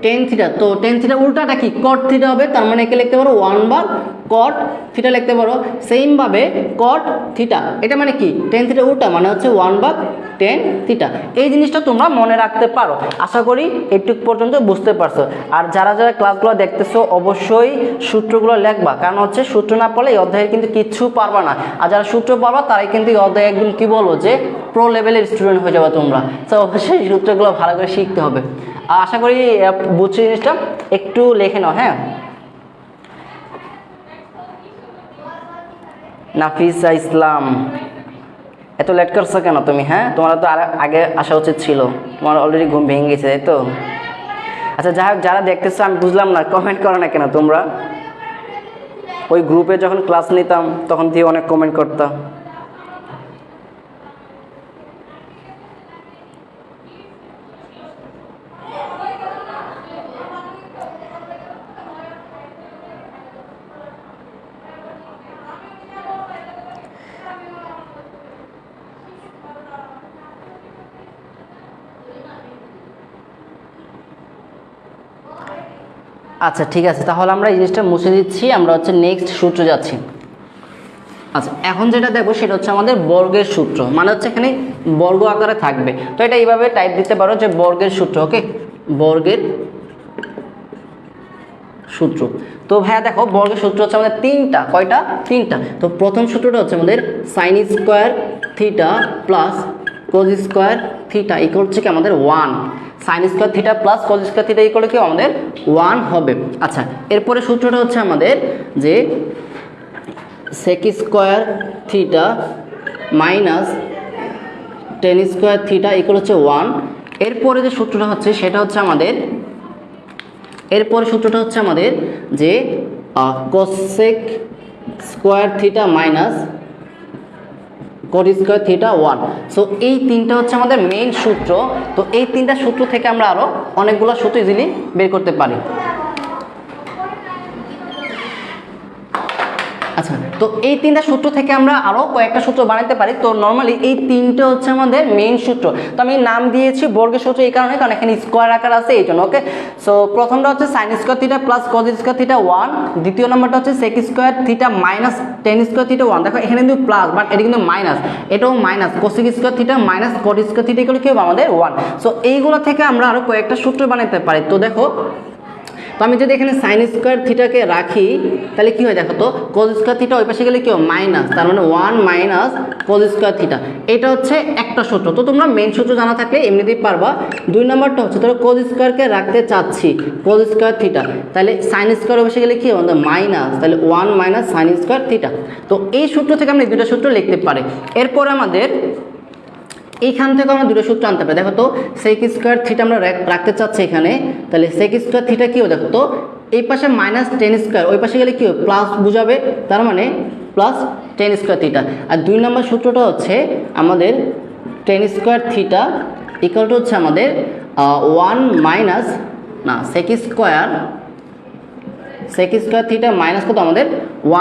টেন থিটা, তো টেন থিটা উল্টাটা কি কট থিটা হবে, তার মানে একে লিখতে পারো 1/cot থিটা লিখতে পারো। সেমভাবে কট থিটা, এটা মানে কি টেন থিটা উল্টা মানে হচ্ছে 1/10 থিটা। এই জিনিসটা তোমরা মনে রাখতে পারো। আশা করি এইটুক পর্যন্ত বুঝতে পারছো। আর যারা যারা ক্লাসগুলো দেখতেছো অবশ্যই সূত্রগুলো লিখবা, কারণ হচ্ছে সূত্র না পড়লে এই অধ্যায়ে কিন্তু কিচ্ছু পারবা না। আর যারা সূত্র পারবা তারাই কিন্তু এই অধ্যায়ে একদম কি বলবো যে প্রো লেভেলের স্টুডেন্ট হয়ে যাবে তোমরা। তো অবশ্যই সূত্রগুলো ভালো করে শিখতে হবে। আশা করি বুঝছি জিনিসটা, একটু লিখে নাও। হ্যাঁ, নাফিসা ইসলাম, এত লেট করছো কেন তুমি? হ্যাঁ, তোমার তো আগে আসা উচিত ছিল, তোমার অলরেডি ঘুম ভেঙে গেছে তাই তো। আচ্ছা যাই হোক, যারা দেখতেছো আমি বুঝলাম না কমেন্ট করো না কেন তোমরা? ওই গ্রুপে যখন ক্লাস নিতাম তখন দিয়ে অনেক কমেন্ট করতাম। আচ্ছা ঠিক আছে, তাহলে আমরা এই জিনিসটা মুছে দিচ্ছি, আমরা হচ্ছে নেক্সট সূত্র যাচ্ছি। আচ্ছা এখন যেটা দেখবো সেটা হচ্ছে আমাদের বর্গের সূত্র, মানে হচ্ছে এখানে বর্গ আকারে থাকবে। তো এটা এইভাবে টাইপ দিতে পারো যে বর্গের সূত্র। ওকে, বর্গের সূত্র। তো ভাইয়া দেখো বর্গের সূত্র হচ্ছে আমাদের তিনটা। কয়টা? তিনটা। তো প্রথম সূত্রটা হচ্ছে আমাদের sine square theta plus cos square theta equal হচ্ছে কি আমাদের 1। Sine square theta plus cos square theta equal কি আমাদের 1 হবে। আচ্ছা এরপরে সূত্রটা হচ্ছে আমাদের যে sec square theta minus tan square theta equal হচ্ছে 1। এরপরে যে সূত্রটা হচ্ছে সেটা হচ্ছে আমাদের, এরপরে সূত্রটা হচ্ছে আমাদের যে cosec square theta minus coat square theta 1। So এই তিনটা হচ্ছে আমাদের মেইন সূত্র। তো এই তিনটা সূত্র থেকে আমরা আরও অনেকগুলো সূত্র ইজিলি বের করতে পারি। আচ্ছা, তো এই তিনটা সূত্র থেকে আমরা আরও কয়েকটা সূত্র বানাতে পারি। তো নর্মালি এই তিনটা হচ্ছে আমাদের মেইন সূত্র। তো আমি নাম দিয়েছি বর্গের সূত্র এই কারণে, কারণ এখানে স্কোয়ার আকার আছে এই জন্য। ওকে, সো প্রথমটা হচ্ছে sine square theta plus cos square theta 1। দ্বিতীয় নম্বরটা হচ্ছে sec square theta minus tan square theta 1। দেখো এখানে কিন্তু প্লাস, বাট এটা কিন্তু মাইনাস, এটাও minus. Cosec square theta minus cot square theta এগুলো কি হবে আমাদের 1। সো এইগুলো থেকে আমরা আরও কয়েকটা সূত্র বানাতে পারি। তো দেখো, তো আমি যদি এখানে সাইন স্কোয়ার থিটাকে রাখি তাহলে কি হয় দেখো তো, কোজ স্কোয়ার থিটা ওই পাশে গেলে কি হয় মাইনাস, তার মানে 1 মাইনাস কোজ স্কোয়ার থিটা। এটা হচ্ছে একটা সূত্র। তো তোমরা মেন সূত্র জানা থাকলে এমনিতেই পারবা। 2 নম্বরটা হচ্ছে ধরো কোজ স্কোয়ারকে রাখতে চাচ্ছি কোজ স্কোয়ার থিটা, তাহলে সাইন স্কোয়ার ওই পাশে গেলে কি হবে মাইনাস, তাহলে 1 মাইনাস সাইন স্কোয়ার থিটা। তো এই সূত্র থেকে আমরা এই দুটো সূত্র লিখতে পারি। এরপর আমাদের এইখান থেকে আমরা দুটো সূত্র আনতে পারি। দেখো তো সেক স্কোয়ার থিটা আমরা রাখতে চাচ্ছি এখানে, তাহলে সেক স্কোয়ার থিটা কী হবে দেখো তো, এই পাশে মাইনাস টেন স্কোয়ার ওই পাশে গেলে কী হবে প্লাস বুঝাবে, তার মানে প্লাস টেন স্কোয়ার থিটা। আর 2 নম্বর সূত্রটা হচ্ছে আমাদের ten square theta equal to হচ্ছে আমাদের 1 মাইনাস না সেক স্কোয়ার থিটা মাইনাস কত আমাদের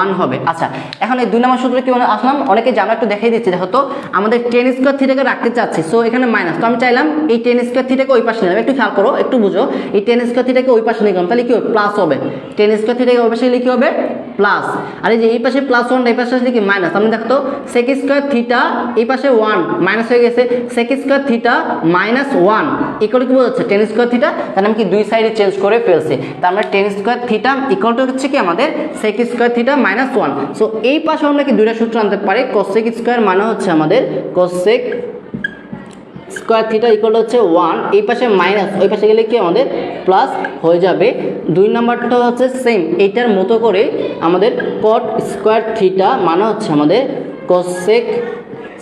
1 হবে। আচ্ছা এখন এই 2 নম্বর সূত্রে কি আসলাম, অনেকে জানো একটু দেখাই দিচ্ছি। দেখো তো আমাদের টেন স্কোয়ার থিটাকে রাখতে চাচ্ছি, সো এখানে মাইনাস। তো আমি চাইলাম এই টেন স্কোয়ার থিটাকে ওই পাশে নিলাম। একটু খেয়াল করো, একটু বুঝো, এই টেন স্কোয়ার থিটাকে ওই পাশে নিলাম তাহলে কি হবে প্লাস হবে। টেন স্কোয়ার থিটাকে ওই পাশে গেলে কি হবে প্লাস, আর এই যে এই পাশে প্লাস 1 এই পাশে আসলে কি মাইনাস। আমি দেখো তো সেক স্কোয়ার থিটা এই পাশে 1 মাইনাস হয়ে গেছে, sec square theta minus 1 equal কি বোঝাচ্ছে টেন স্কোয়ার থিটা, তাহলে আমি কি দুই সাইডে চেঞ্জ করে ফেলছি। তার মানে tan square theta equal to হচ্ছে কি আমাদের sec square theta minus 1। So এই পাশে আমরা কি দুইটা সূত্র আনতে পারি। কোসেক স্কোয়ার মানে হচ্ছে আমাদের কোসেক স্কোয়ার থিটা ইকুয়াল হচ্ছে 1, এই পাশে মাইনাস ওই পাশে গেলে কি আমাদের প্লাস হয়ে যাবে। 2 নম্বরটা হচ্ছে সেম এইটার মতো করে আমাদের কট স্কোয়ার থিটা মানে হচ্ছে আমাদের কোসেক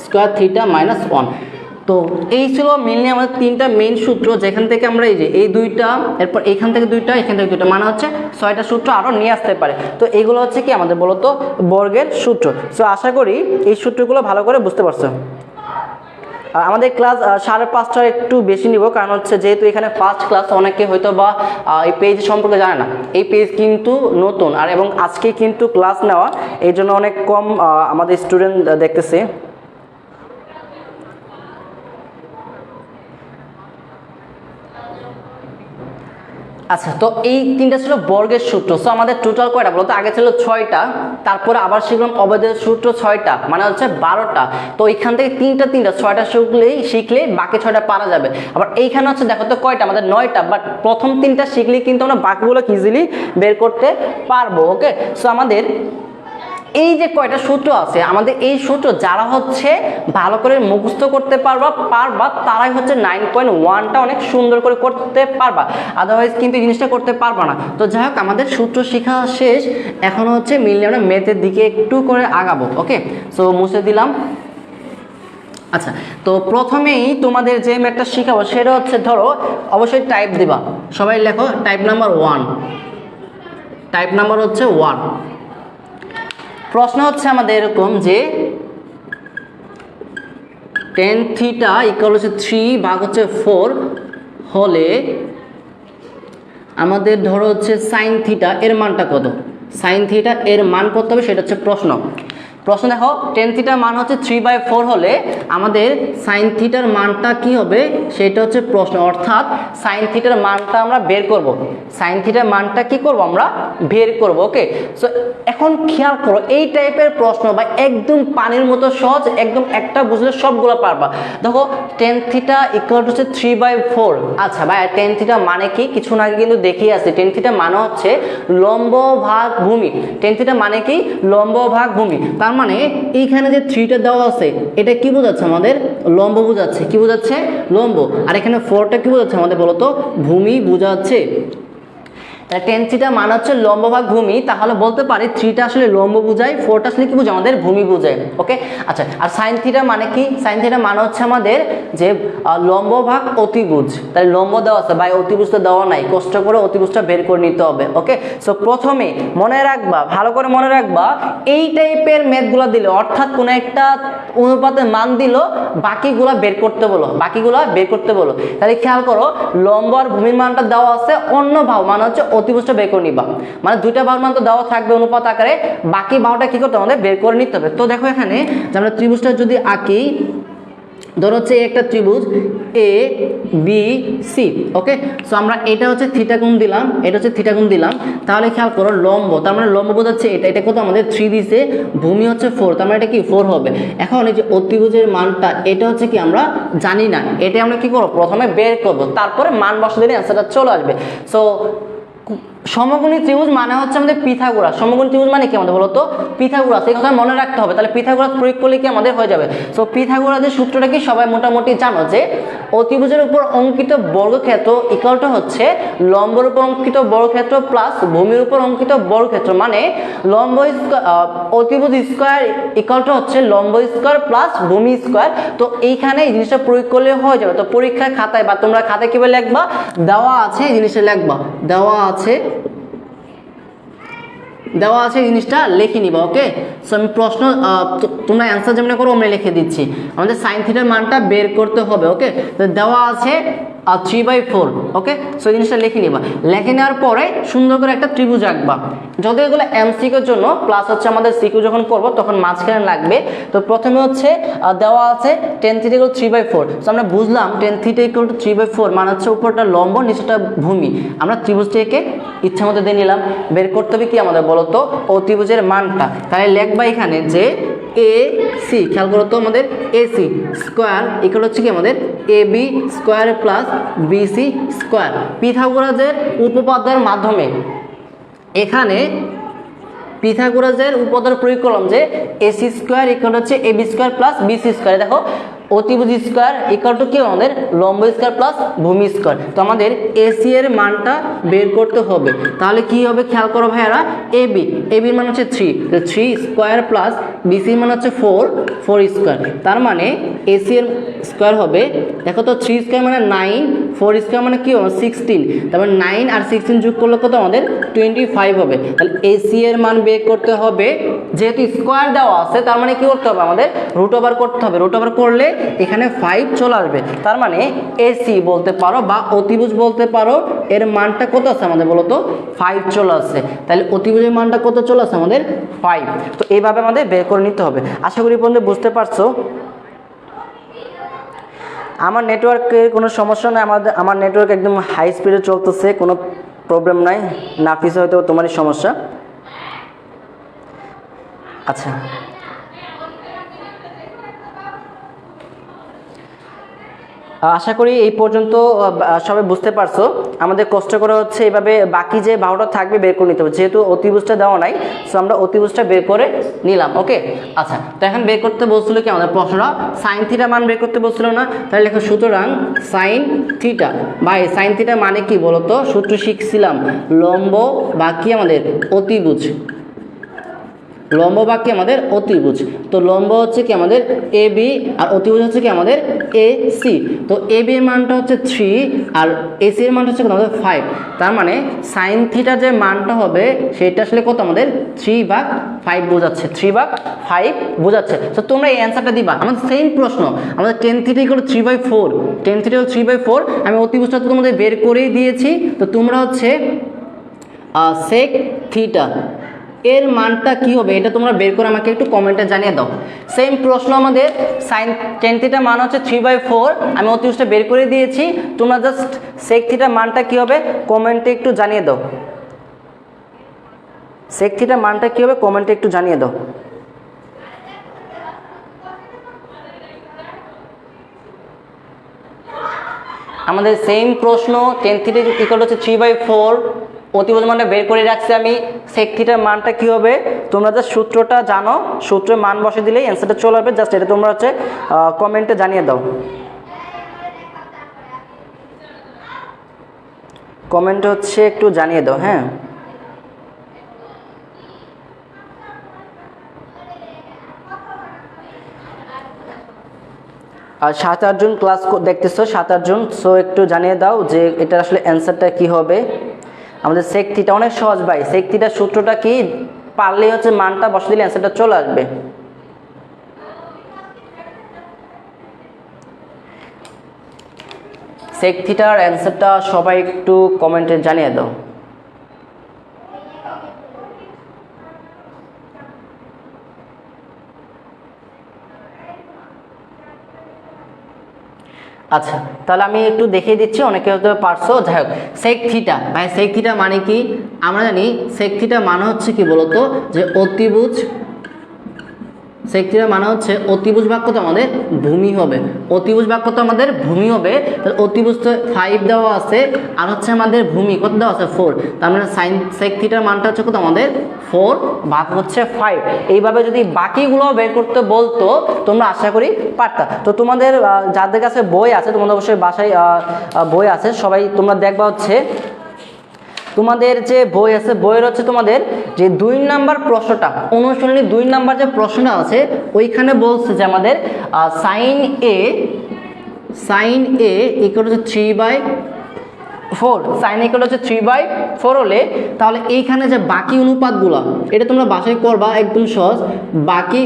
স্কোয়ার থিটা মাইনাস 1। তো তো এই ছিল মেইনলি আমাদের তিনটা মেইন সূত্র, যেখান থেকে আমরা এই যে এই দুইটা, এরপর এখান থেকে দুইটা, এখান থেকে দুইটা, মানে হচ্ছে 6টা সূত্র আরও নিয়ে আসতে পারে। তো এইগুলো হচ্ছে কি আমাদের বলতো বর্গের সূত্র। সো আশা করি এই সূত্রগুলো ভালো করে বুঝতে পারছো। আমাদের ক্লাস 5:30টার একটু বেশি নিব, কারণ হচ্ছে যেহেতু এখানে ফার্স্ট ক্লাস, অনেকে হয়তো বা এই পেজ সম্পর্কে জানে না। এই পেজ কিন্তু নতুন, আর এবং আজকে কিন্তু ক্লাস নেওয়া, এই জন্য অনেক কম আমাদের স্টুডেন্ট দেখতেছে। আচ্ছা, তো এই তিনটা ছিল বর্গের সূত্র। সো আমাদের টোটাল কয়টা বলতো? আগে ছিল 6টা, তারপরে আবার শিখলাম অবেদের সূত্র 6টা, মানে হচ্ছে 12টা। তো এইখান থেকে তিনটা 6টা শিখলেই বাকি 6টা পারা যাবে। আবার এইখানে হচ্ছে দেখো তো কয়টা, আমাদের 9টা, বাট প্রথম 3টা শিখলেই কিন্তু আমরা বাকিগুলো ইজিলি বের করতে পারবো। ওকে, সো আমাদের এই যে কয়টা সূত্র আছে, আমাদের এই সূত্র যারা হচ্ছে ভালো করে মুখস্থ করতে পারবা তারাই হচ্ছে 9.1টা অনেক সুন্দর করে করতে পারবা, আদারওয়াইজ কিন্তু এই জিনিসটা করতে পারবা না। তো যাই হোক, আমাদের সূত্র শেখা শেষ, এখন হচ্ছে মিললে আমরা ম্যাথের দিকে একটু করে আগাবো। ওকে, সো মুছে দিলাম। আচ্ছা, তো প্রথমেই তোমাদের যে ম্যাথটা শেখাবো সেটা হচ্ছে, ধরো অবশ্যই টাইপ দিবা, সবাই লেখো টাইপ নাম্বার 1। টাইপ নাম্বার হচ্ছে 1। প্রশ্ন হচ্ছে আমাদের এরকম যে tan থিটা ইকুয়াল হচ্ছে 3 ভাগ হচ্ছে 4 হলে আমাদের ধরো হচ্ছে sin থিটা এর মানটা কত? sin থিটা এর মান কত হবে সেটা হচ্ছে প্রশ্ন। দেখো tan থিটার মান হচ্ছে 3/4 হলে আমাদের sin থিটার মানটা কি হবে সেটা হচ্ছে প্রশ্ন, অর্থাৎ sin থিটার মানটা আমরা বের করব। sin থিটার মানটা কি করব? আমরা বের করব। ওকে, সো এখন খেয়াল করো, এই টাইপের প্রশ্ন বা একদম পানির মতো সহজ, একদম একটা বুঝলে সবগুলো পারবা। দেখো tan থিটা ইকুয়াল হচ্ছে 3/4। আচ্ছা ভাই, tan থিটা মানে কি? কিছু না কিন্তু দেখিয়ে আছে। tan থিটা মানে হচ্ছে লম্ব ভাগ ভূমি। tan থিটা মানে কি? লম্ব ভাগ ভূমি। তার মানে এইখানে যে 3টা দেওয়া আছে এটা কি বোঝাচ্ছে? আমাদের লম্ব বোঝাচ্ছে। কি বোঝাচ্ছে? লম্ব। আর এখানে 4টা কি বোঝাচ্ছে? আমাদের বলতো ভূমি বোঝাচ্ছে। tan থিটা মানে হচ্ছে লম্ব ভাগ ভূমি, তাহলে বলতে পারি 3টা আসলে লম্ব বোঝায়, 4টা আসলে কি বোঝায়? আমাদের ভূমি বোঝায়। ওকে, আচ্ছা, আর sin থিটা মানে কি? sin থিটা মানে হচ্ছে আমাদের যে লম্ব ভাগ অতিভুজ। তাই লম্ব দেওয়া আছে, ভাই অতিভুজটা দেওয়া নাই, কষ্ট করে অতিভুজটা বের করে নিতে হবে। ওকে, সো প্রথমে মনে রাখবা, ভালো করে মনে রাখবা, এই টাইপের ম্যাথগুলো দিলে, অর্থাৎ কোন একটা অনুপাতের মান দিল, বাকিগুলা বের করতে বলো, তাহলে খেয়াল করো, লম্ব আর ভূমির মানটা দেওয়া আছে, অন্য ভাব মানে হচ্ছে অতিভুজটা বের করে নিবা। মানে দুইটা বাহুর মান তো দেওয়া থাকবে অনুপাত আকারে, বাকি বাহুটা কি করতে হবে? বের করে নিতে হবে। তো দেখো এখানে যে আমরা ত্রিভুজটা যদি আঁকি, ধরো হচ্ছে একটা ত্রিভুজ A B C. Okay, so আমরা এটা হচ্ছে থিটা কোণ দিলাম, এটা হচ্ছে থিটা কোণ দিলাম। তাহলে খেয়াল করো লম্ব, তার মানে লম্ব বোঝাচ্ছে এটা কত? আমাদের 3 দিছে, ভূমি হচ্ছে 4, তার মানে এটা কি 4 হবে। এখন এই যে অতিভুজের মানটা, এটা হচ্ছে কি আমরা জানি না, এটা আমরা কি করবো? প্রথমে বের করবো, তারপরে মান বসে দিলে অ্যান্সারটা চলে আসবে। সো সমকোণী ত্রিভুজ মানে হচ্ছে আমাদের পিথাগোরাস। সমকোণী ত্রিভুজ মানে কি আমাদের বলতো? পিথাগোরাস। এই কথা মনে রাখতে হবে। তাহলে পিথাগোরাস প্রয়োগ করলে কি আমাদের হয়ে যাবে? সো পিথাগোরাসের সূত্রটা কি সবাই মোটামুটি জানো, যে অতিভুজের উপর অঙ্কিত বর্গক্ষেত্র ইকুয়াল টু হচ্ছে লম্বের উপর অঙ্কিত বর্গক্ষেত্র প্লাস ভূমির উপর অঙ্কিত বর্গক্ষেত্র, মানে লম্ব অতিভুজ স্কয়ার ইকুয়াল টু হচ্ছে লম্ব স্কয়ার প্লাস ভূমি স্কয়ার। তো এইখানে এই জিনিসটা প্রয়োগ করলে হয়ে যাবে। তো পরীক্ষার খাতায় বা তোমরা খাতায় কিভাবে লিখবা? দেওয়া আছে এই জিনিসটা লিখবা, দেওয়া আছে এই জিনিসটা লিখে নিবা। ওকে, সো আমি প্রশ্ন তোমরা অ্যান্সার যেমন করো আমরা লিখে দিচ্ছি। আমাদের সাইন থিটার মানটা বের করতে হবে। ওকে, তো দেওয়া আছে 3/4। ওকে, সো এই জিনিসটা লিখে নিবা। লিখে নেওয়ার পরে সুন্দর করে একটা ত্রিভুজ আঁকবা। যত এগুলো এমসিকিউর জন্য, প্লাস হচ্ছে আমাদের সিকিউ যখন করবো তখন মাঝখানে লাগবে। তো প্রথমে হচ্ছে দেওয়া আছে tan থিটা ইকুয়াল 3/4। সো আমরা বুঝলাম tan থিটা ইকুয়াল টু 3/4 মানে হচ্ছে উপরটা লম্ব, নিচেটা ভূমি। আমরা ত্রিভুজটাকে ইচ্ছা মতো দিয়ে নিলাম। বের করতে হবে কি আমাদের বলতো? অতিভুজের মানটা। তাহলে লিখবা এখানে যে এ সি, খেয়াল করো তো, আমাদের এসি স্কোয়ার ইকুয়াল হচ্ছে কি আমাদের AB square plus BC square. পিথাগোরাসের উপপাদ্যের মাধ্যমে এখানে পিথাগোরাসের উপপাদ্য প্রয়োগ করলাম যে এসি স্কোয়ার ইকুয়াল হচ্ছে AB square plus BC square. দেখো অতিভুজ স্কোয়ার ইকুয়াল টু কি আমাদের লম্ব স্কোয়ার প্লাস ভূমি স্কোয়ার। তো আমাদের এসি এর মানটা বের করতে হবে। তাহলে কি হবে খেয়াল করো ভাইয়ারা, এবির মান হচ্ছে 3, তো 3 স্কোয়ার প্লাস বিসির মান হচ্ছে 4 স্কোয়ার। তার মানে এসি এর স্কোয়ার হবে, দেখো তো 3 স্কোয়ার মানে 9, 4 স্কোয়ার মানে কি হবে 16, তারপর 9 আর 16 যোগ করলে কত আমাদের 25 হবে। তাহলে এসি এর মান বের করতে হবে, যেহেতু স্কোয়ার দেওয়া আছে তার মানে কি করতে হবে আমাদের রুট ওভার করতে হবে। রুট ওভার করলে এখানে 5 চলে আসবে। তার মানে এসি বলতে পারো বা অতিভুজ বলতে পারো, এর মানটা কত আছে আমাদের বলো তো 5 চলে আসছে। তাহলে অতিভুজের মানটা কত চলে আসছে আমাদের 5। তো এইভাবে আমাদের বের করে নিতে হবে। আশা করি পর্যন্ত বুঝতে পারছো। আমার নেটওয়ার্কের কোনো সমস্যা নাই, আমার নেটওয়ার্ক একদম হাই স্পিডে চলতেছে, কোনো প্রবলেম নাই। নাফিস হয়তো তোমারই সমস্যা। আচ্ছা, আশা করি এই পর্যন্ত সবাই বুঝতে পারছো। আমাদের কষ্ট করে হচ্ছে এইভাবে বাকি যে বাহুটা থাকবে বের করে নিতে হবে, যেহেতু অতিভুজটা দেওয়া নাই, সো আমরা অতিভুজটা বের করে নিলাম। ওকে, আচ্ছা, তো এখন বের করতে বলছিল কি আমাদের প্রশ্নটা সাইন থিটা মান বের করতে বলছিল না? তাহলে লেখো সুতরাং সাইন থিটা। ভাই সাইন থিটা মানে কি বলতো, সূত্র শিখছিলাম লম্ব বাকি আমাদের অতিভুজ, লম্ব বাকি আমাদের অতিভুজ। তো লম্ব হচ্ছে কি আমাদের এ বি আর অতিভুজ হচ্ছে কি আমাদের এ সি। তো এ বি এর মানটা হচ্ছে 3 আর এসি এর মানটা হচ্ছে আমাদের 5। তার মানে সাইন থিটার যে মানটা হবে সেটা আসলে কত আমাদের 3/5 বোঝাচ্ছে, 3/5 বোঝাচ্ছে। তো তোমরা এই অ্যান্সারটা দিবা। আমাদের সেম প্রশ্ন, আমাদের tan theta equal 3/4, tan theta 3/4। আমি অতিভুজটা তো তোমাদের বের করেই দিয়েছি। তো তোমরা হচ্ছে সেক থিটা এর মানটা কি হবে এটা তোমরা বের করে আমাকে একটু কমেন্টে জানিয়ে দাও। সেম প্রশ্ন আমাদের সাইন টেন থিটা মান হচ্ছে 3/4, আমি অতিভুজটা বের করে দিয়েছি। তোমরা জাস্ট সেক থিটা মানটা কি হবে কমেন্টে একটু জানিয়ে দাও। সেক থিটা মানটা কি হবে কমেন্টে একটু জানিয়ে দাও। আমাদের সেম প্রশ্ন টেন থিটা ইকুয়াল হচ্ছে 3/4, অতিভুজ মানটা বের করে রাখছি আমি। সেক থিটার মানটা কি হবে তোমরা জাস্ট সূত্রটা জানো, সূত্রের মান বসে দিলেই অ্যান্সারটা চলে আসবে। জাস্ট এটা তোমরা হচ্ছে কমেন্টে জানিয়ে দাও, কমেন্টে হচ্ছে একটু জানিয়ে দাও। হ্যাঁ, আর 7-8 জন ক্লাস দেখতেছো, 7-8 জন, সো একটু জানিয়ে দাও যে এটা আসলে অ্যান্সারটা কি হবে। আমাদের সেক থিটা অনেক সহজ ভাই, সেক থিটার সূত্রটা কি পারলেই হচ্ছে মানটা বসে দিলে অ্যান্সারটা চলে আসবে। সেক থিটার অ্যান্সারটা সবাই একটু কমেন্টে জানিয়ে দাও। আচ্ছা, তাহলে আমি একটু দেখিয়ে দিচ্ছি, অনেকে হয়তো পারছো। যাই হোক, সেক থিটা ভাই, সেক থিটা মানে কি আমরা জানি। সেক থিটা মানে হচ্ছে কি বলতো যে অতিভুজ, সেক থিটা মানে হচ্ছে অতিভুজ ভাগ কত আমাদের ভূমি হবে, অতিভুজ ভাগ কত আমাদের ভূমি হবে। তাহলে অতিভুজ তো 5 দেওয়া আছে আর হচ্ছে আমাদের ভূমি কত দেওয়া আছে 4। তার মানে সাইন সেক থিটার মানটা হচ্ছে কত আমাদের 4 ভাগ হচ্ছে 5। এইভাবে যদি বাকিগুলো বের করতে বলতো তোমরা আশা করি পারতা। তো তোমাদের যাদের কাছে বই আছে, তোমাদের অবশ্যই বাসায় বই আছে, সবাই তোমরা দেখবা হচ্ছে তোমাদের যে বই আছে, বইয়ের হচ্ছে তোমাদের যে 2 নাম্বার প্রশ্নটা, অনুশীলনী 2 নাম্বার যে প্রশ্নটা আছে ওইখানে বলছে যে আমাদের সাইন এ ইকুয়াল হচ্ছে 3/4, সাইন ইকুয়াল হচ্ছে 3/4 হলে তাহলে এইখানে যে বাকি অনুপাতগুলো এটা তোমরা বাসায় করবা, একদম সহজ। বাকি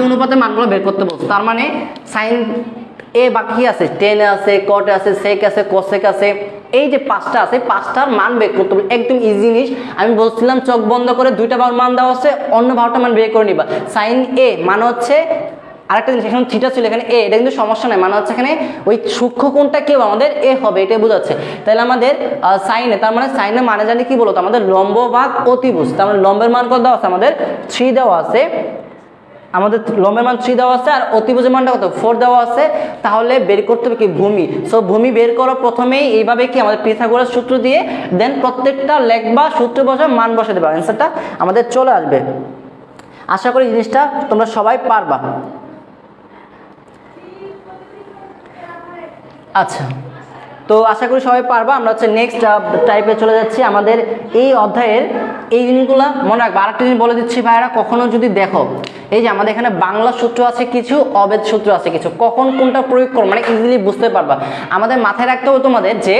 অনুপাতের মানগুলো বের করতে বলছে। তার মানে সাইন এ বাকি আছে, টেন আছে, কট আছে, সেক আছে, কোসেক আছে, এই যে 5টা আছে, 5টার মান বের করতে হবে। একদম ইজি জিনিস। আমি বলছিলাম চোখ বন্ধ করে 2টা বাহুর মান দেওয়া আছে, অন্য বাহুটা মান বের করে নিবা। সাইন এ মানে হচ্ছে আরেকটা জিনিস, এখানে থিটা ছিল, এখানে এ, এটা কিন্তু সমস্যা নাই, মানে হচ্ছে এখানে ওই সূক্ষ্ম কোণটা কি হবে আমাদের এ হবে, এটাই বোঝাচ্ছে। তাহলে আমাদের সাইনে, তার মানে সাইনে মানে জানি কি বলতো আমাদের লম্ব ভাগ অতিভুজ। তার মানে লম্বের মান কত দেওয়া আছে আমাদের 3 দেওয়া আছে, আমাদের লম্বের মান 3 দেওয়া আছে আর অতিভুজের মানটা কত 4 দেওয়া আছে। তাহলে বের করতে হবে কি ভূমি। সো ভূমি বের করো প্রথমেই এইভাবে কি আমাদের পিথাগোরাস সূত্র দিয়ে, দেন প্রত্যেকটা লেখবা, সূত্র বসে মান বসে দেবা, অ্যান্সারটা আমাদের চলে আসবে। আশা করি জিনিসটা তোমরা সবাই পারবা। আচ্ছা, তো আশা করি সবাই পারবা। আমরা হচ্ছে নেক্সট টাইপে চলে যাচ্ছি। আমাদের এই অধ্যায়ের এই জিনিসগুলো মনে রাখবা। আরেকটা জিনিস বলে দিচ্ছি ভাইরা, কখনো যদি দেখো এই যে আমাদের এখানে বাংলা সূত্র আছে কিছু, অবেদ সূত্র আছে কিছু, কখন কোনটা প্রয়োগ করো মানে ইজিলি বুঝতে পারবা। আমাদের মাথায় রাখতে হবে তোমাদের যে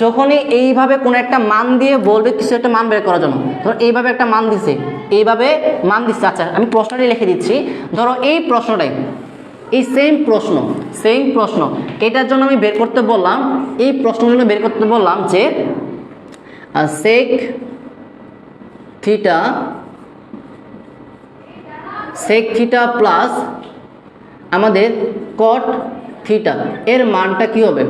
যখনই এইভাবে কোনো একটা মান দিয়ে বলবে কিছু একটা মান বের করার জন্য, ধরো এইভাবে একটা মান দিছে, এইভাবে মান দিচ্ছে। আচ্ছা আমি প্রশ্নটি লিখে দিচ্ছি। ধরো এই প্রশ্নটাই, এই সেম প্রশ্ন এটার জন্য আমি বের করতে বললাম, এই প্রশ্নের জন্য বের করতে বললাম যে সেক থিটা প্লাস আমাদের কট থিটা এর মানটা কি হবে,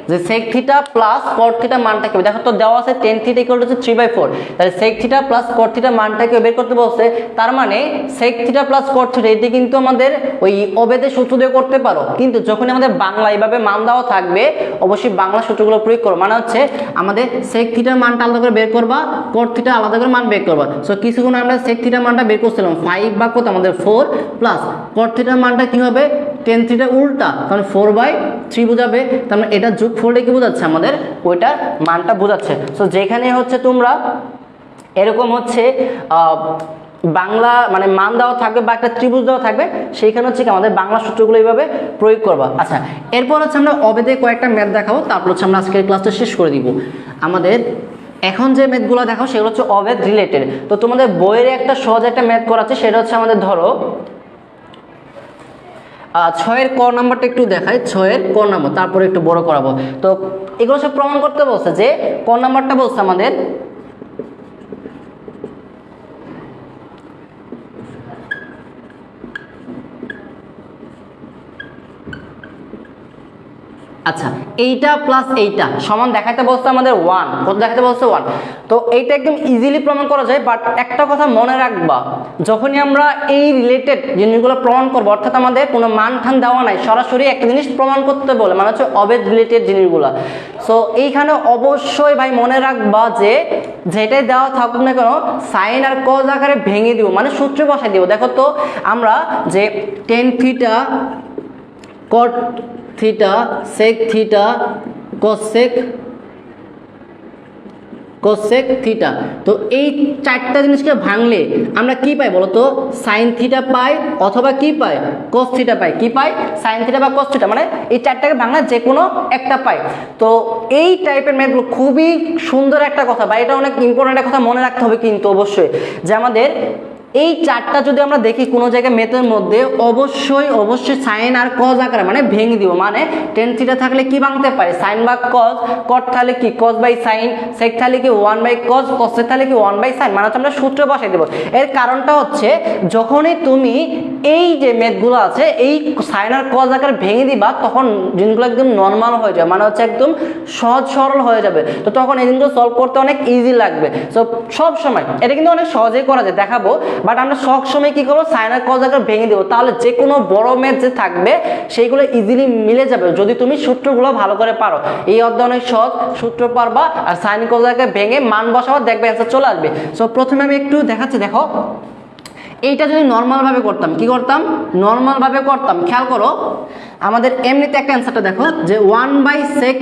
যে sec theta plus cot theta মানটা কি হবে। দেখো তো দেওয়া আছে টেন থিটা ইকুয়াল টু 3/4, তাহলে sec theta plus cot theta মানটা কি বের করতে বলছে। তার মানে sec theta plus cot theta এটি কিন্তু আমাদের ওই অবেদের সূত্র দিয়ে করতে পারো, কিন্তু যখন আমাদের বাংলা এইভাবে মান দেওয়া থাকবে অবশ্যই বাংলা সূত্রগুলো প্রয়োগ করো। মানে হচ্ছে আমাদের সেক থিটার মানটা আলাদা করে বের করবা, কট থিটা আলাদা করে মান বের করবা। সো কিছুক্ষণ আমরা সেক থিটার মানটা বের করছিলাম 5 বা কত আমাদের 4 প্লাস কট থিটার মানটা কি হবে টেন থিটা উল্টা, কারণ 4/3 বোঝাবে, তার মানে এটা যোগ ফোরটা কি বোঝাচ্ছে আমাদের ওইটার মানটা বোঝাচ্ছে। সো যেখানে হচ্ছে তোমরা এরকম হচ্ছে বাংলা মানে মান দেওয়া থাকবে বা একটা ত্রিভুজ দেওয়া থাকবে, সেইখানে হচ্ছে কি আমাদের বাংলা সূত্রগুলো এইভাবে প্রয়োগ করবা। আচ্ছা এরপর হচ্ছে আমরা অবেদে কয়েকটা ম্যাথ দেখাবো, তারপর হচ্ছে আমরা আজকের ক্লাসটা শেষ করে দিব। আমাদের এখন যে ম্যাথগুলো দেখাও সেগুলো হচ্ছে অবেদ রিলেটেড। তো তোমাদের বইয়ের একটা সহজ একটা ম্যাথ করা আছে, সেটা হচ্ছে আমাদের ধরো 6-এর ক নাম্বারটা একটু দেখাই, 6-এর ক নাম্বার, তারপরে একটু বড় করাবো। তো এগুলো সব প্রমাণ করতে বলছে যে ক নাম্বারটা বলছে আমাদের আচ্ছা এইটা প্লাস এইটা সমান দেখাতে বলছে আমাদের 1, কত দেখাতে বলছে 1। তো এইটা একদম ইজিলি প্রমাণ করা যায়, বাট একটা কথা মনে রাখবা, যখনই আমরা এই রিলেটেড জিনিসগুলো প্রমাণ করবো, অর্থাৎ আমাদের কোনো মান ঠান দেওয়া নাই, সরাসরি একটা জিনিস প্রমাণ করতে বলে, মানে হচ্ছে অবেদ রিলেটেড জিনিসগুলো। সো এইখানে অবশ্যই ভাই মনে রাখবা যে যেটাই দেওয়া থাকুক না কেন সাইন আর কজ আকারে ভেঙে দিব, মানে সূত্রে বসাই দিব। দেখো তো আমরা যে tan theta cot theta sec theta cosec theta, তো এই চারটা জিনিসকে ভাঙলে আমরা কি পাই বলো তো, সাইন থিটা পাই অথবা কি পাই কস থিটা পাই। কি পাই সাইন থিটা বা কস থিটা, মানে এই চারটাকে ভাঙলে যে কোনো একটা পাই। তো এই টাইপের ম্যাথগুলো খুবই সুন্দর একটা কথা, বা এটা অনেক ইম্পর্টেন্ট একটা কথা মনে রাখতে হবে কিন্তু অবশ্যই, যে আমাদের এই চারটা যদি আমরা দেখি কোনো জায়গায় ম্যাথের মধ্যে অবশ্যই সাইন আর কজ আকারে মানে ভেঙে দিব। মানে টেন থিটা থাকলে কি ভাঙতে পারে সাইন বা কজ, কট থাকলে কি কজ বাই সাইন, সেক থাকলে কি 1/cos, কসেক থাকলে কি 1/sin, মানে হচ্ছে আমরা সূত্র বসাই দেবো। এর কারণটা হচ্ছে যখনই তুমি এই যে ম্যাথগুলো আছে এই সাইন আর কজ আকারে ভেঙে দিবা, তখন জিনিসগুলো একদম নর্মাল হয়ে যাবে, মানে হচ্ছে একদম সহজ সরল হয়ে যাবে। তো তখন এই জিনিসগুলো সলভ করতে অনেক ইজি লাগবে। সো সব সময় এটা কিন্তু অনেক সহজেই করা যায়, দেখাবো, বাট আমরা সব সময় কি করবো সাইন আর কজ আকারে ভেঙে দেবো, তাহলে যে কোনো বড় ম্যাথ যে থাকবে সেইগুলো ইজিলি মিলে যাবে যদি তুমি সূত্রগুলো ভালো করে পারো। এই অধ্যায় অনেক সহজ, সূত্র পারবা আর সাইন কজ আকারে ভেঙে মান বসাবা, দেখবে অ্যান্সার চলে আসবে। সো প্রথমে আমি একটু দেখাচ্ছি, দেখো এইটা যদি নর্মাল ভাবে করতাম, কি করতাম নর্মাল ভাবে করতাম, খেয়াল করো আমাদের এমনিতে একটা অ্যান্সারটা দেখো যে 1/sec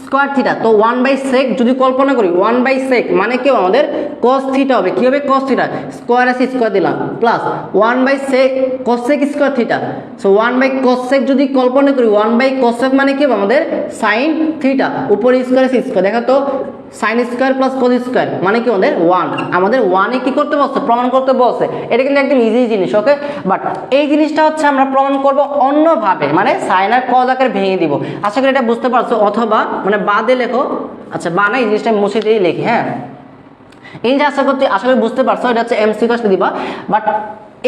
স্কয়ার থিটা। তো 1/sec যদি কল্পনা করি 1/sec মানে কি আমাদের cos থিটা হবে, কি হবে cos থিটা, স্কয়ার আছে স্কয়ার দিলাম plus 1/sec cosec square theta. So 1/cosec যদি কল্পনা করি 1/cosec মানে কি হবে আমাদের sin থিটা, উপরে স্কয়ার আছে স্কয়ার, দেখো তো sin square plus cos square মানে কি আমাদের 1, আমাদের 1 এ কি করতে বলছে প্রমাণ করতে বলছে। এটা কিন্তু একদম ইজি জিনিস, ওকে। বাট এই জিনিসটা হচ্ছে আমরা প্রমাণ করব অন্যভাবে, মানে সাইন আর কজ আকারে ভেঙে দিব। আশা করি এটা বুঝতে পারছো, অথবা মানে বাদে লেখো, আচ্ছা বা না এই জিনিসটা মুছে দিয়েই লিখি, হ্যাঁ এই যে আশা করি বুঝতে পারছো, এটা হচ্ছে এমসিকিউ আসলে দিবা, বাট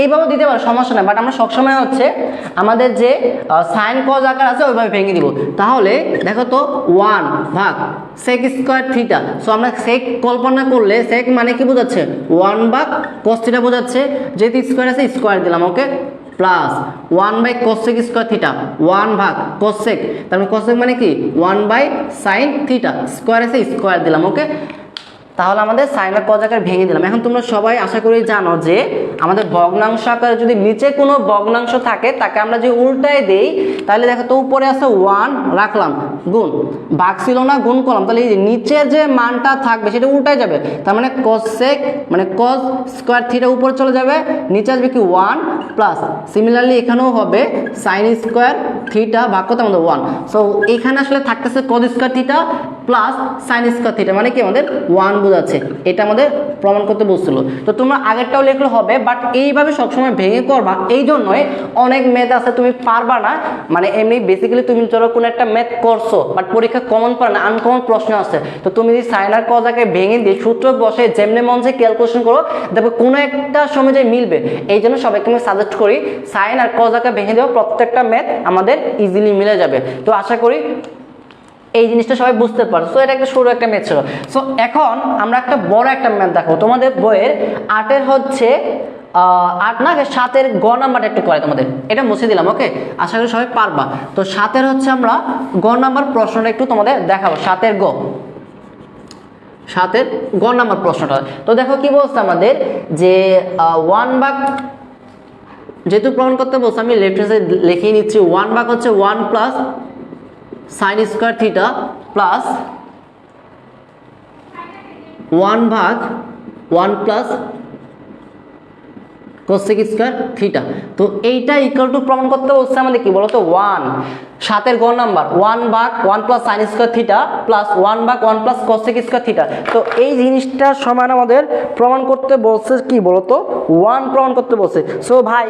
এইভাবে দিতে পারো সমস্যা নেই। বাট আমরা সবসময় হচ্ছে আমাদের যে সাইন কজ আকার আছে ওইভাবে ভেঙে দিব। তাহলে দেখো তো 1 ভাগ সেক স্কয়ার থিটা। সো আমরা সেক কল্পনা করলে সেক মানে কি বোঝাচ্ছে 1 ভাগ কস থিটা বোঝাচ্ছে, যেহেতু স্কয়ার আছে স্কয়ার দিলাম, ওকে, প্লাস 1/cosec স্কয়ার থিটা 1 ভাগ cosec, তার মানে cosec মানে কি 1/sin থিটা, স্কয়ার আছে স্কয়ার দিলাম, ওকে। তাহলে আমাদের সাইন আর কজ আকারে ভেঙে দিলাম। এখন তোমরা সবাই আশা করি জানো যে আমাদের ভগ্নাংশ আকারে যদি নিচে কোনো ভগ্নাংশ থাকে তাকে আমরা যে উল্টায় দেই, তাহলে দেখো তো উপরে আছে 1 রাখলাম, গুণ, ভাগ ছিল না, গুণ করলাম, তাহলে এই যে নিচের যে মানটা থাকবে সেটা উল্টায় যাবে। তার মানে cosec মানে cos স্কয়ার থিটা উপরে চলে যাবে, নিচে আসবে কি 1 প্লাস, সিমিলারলি এখানেও হবে sin স্কয়ার থিটা ভাগ কত আমাদের 1। সো এখানে আসলে থাকতেছে cos square theta plus sin square theta, মানে কি আমাদের 1 বোঝাচ্ছে। এটা আমাদের প্রমাণ করতে বলছিল। তো তোমরা আগেরটাও লিখলে হবে, বাট এইভাবে সবসময় ভেঙে করবা। এই জন্যই অনেক ম্যাথ আছে তুমি পারবা না, মানে এমনি বেসিক্যালি তুমি ধরো কোনো একটা ম্যাথ করছো বাট পরীক্ষা কমন পারে না, আনকমন প্রশ্ন আছে, তো তুমি যদি সাইন আর কজ আকারে ভেঙে দিয়ে সূত্র বসে যেমনি মন চায় ক্যালকুলেশন করো, দেখো কোনো একটা সময় যে মিলবে। এই জন্য সবাইকে আমি সাজেস্ট করি সাইন আর কজ আকারে ভেঙে দেওয়া, প্রত্যেকটা ম্যাথ আমাদের ইজিলি মিলে যাবে। তো আশা করি এই জিনিসটা সবাই বুঝতে পারছো। এটা একটা সরু একটা ম্যাথ ছিল। সো এখন আমরা একটা বড় একটা ম্যাথ দেখো, তোমাদের বইয়ের 8-এর হচ্ছে 8 না 7-এর গ নাম্বারটা একটু করে তোমাদের, এটা মুছে দিলাম। ওকে, আশা করি সবাই পারবা। তো 7-এর হচ্ছে আমরা গ নাম্বার প্রশ্নটা একটু তোমাদের দেখাবো। 7-এর গ নাম্বার প্রশ্নটা। তো দেখো কি বলছে আমাদের যে 1 ভাগ, যেহেতু প্রমাণ করতে বলছে আমি লেফট হ্যান্ড সাইড লিখে নিচ্ছি। 1 ভাগ হচ্ছে 1 plus sin square theta plus 1 ভাগ 1 প্লাস cosec স্কয়ার থিটা। তো এইটা ইকুয়াল টু প্রমাণ করতে বলছে আমাদের কি বলতো 1, 7-এর গ নাম্বার 1 ভাগ 1 plus sin square theta plus 1 ভাগ 1 প্লাস cosec স্কয়ার থিটা। তো এই জিনিসটা সমান আমাদের প্রমাণ করতে বলছে কি বলতো 1 প্রমাণ করতে বলছে। সো ভাই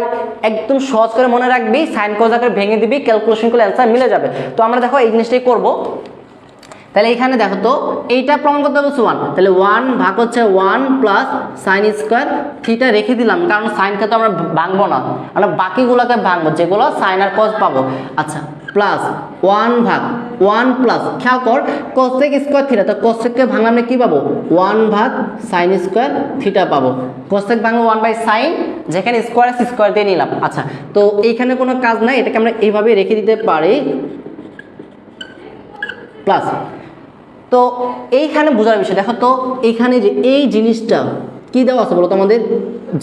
একদম সহজ করে মনে রাখবি, সাইন কজ আকারে ভেঙে দিবি, ক্যালকুলেশন করলে অ্যান্সার মিলে যাবে। তো আমরা দেখো এই জিনিসটাই করব। তাহলে এখানে দেখো তো এইটা প্রমাণ করতে বলছে 1, তাহলে 1 ভাগ হচ্ছে 1 প্লাস sin স্কয়ার থিটা রেখে দিলাম, কারণ সাইনকে তো আমরা ভাঙবো না, আমরা বাকিগুলোকে ভাঙবো যেগুলো সাইন আর কজ পাবো। আচ্ছা, প্লাস 1 ভাগ 1 প্লাস, খেয়াল কর cosec স্কয়ার থিটা, তো cosecকে ভাঙলে আমরা কি পাবো 1 ভাগ sin স্কয়ার থিটা পাবো। cosec ভাঙলে 1 বাই sin, যেখানে স্কয়ার আছে স্কয়ার দিয়ে নিলাম। আচ্ছা, তো এইখানে কোনো কাজ নাই, এটাকে আমরা এইভাবে রেখে দিতে পারি প্লাস। তো এইখানে বোঝার বিষয় দেখো তো, এইখানে যে এই জিনিসটা কি দেওয়া আছে বলো তো, আমাদের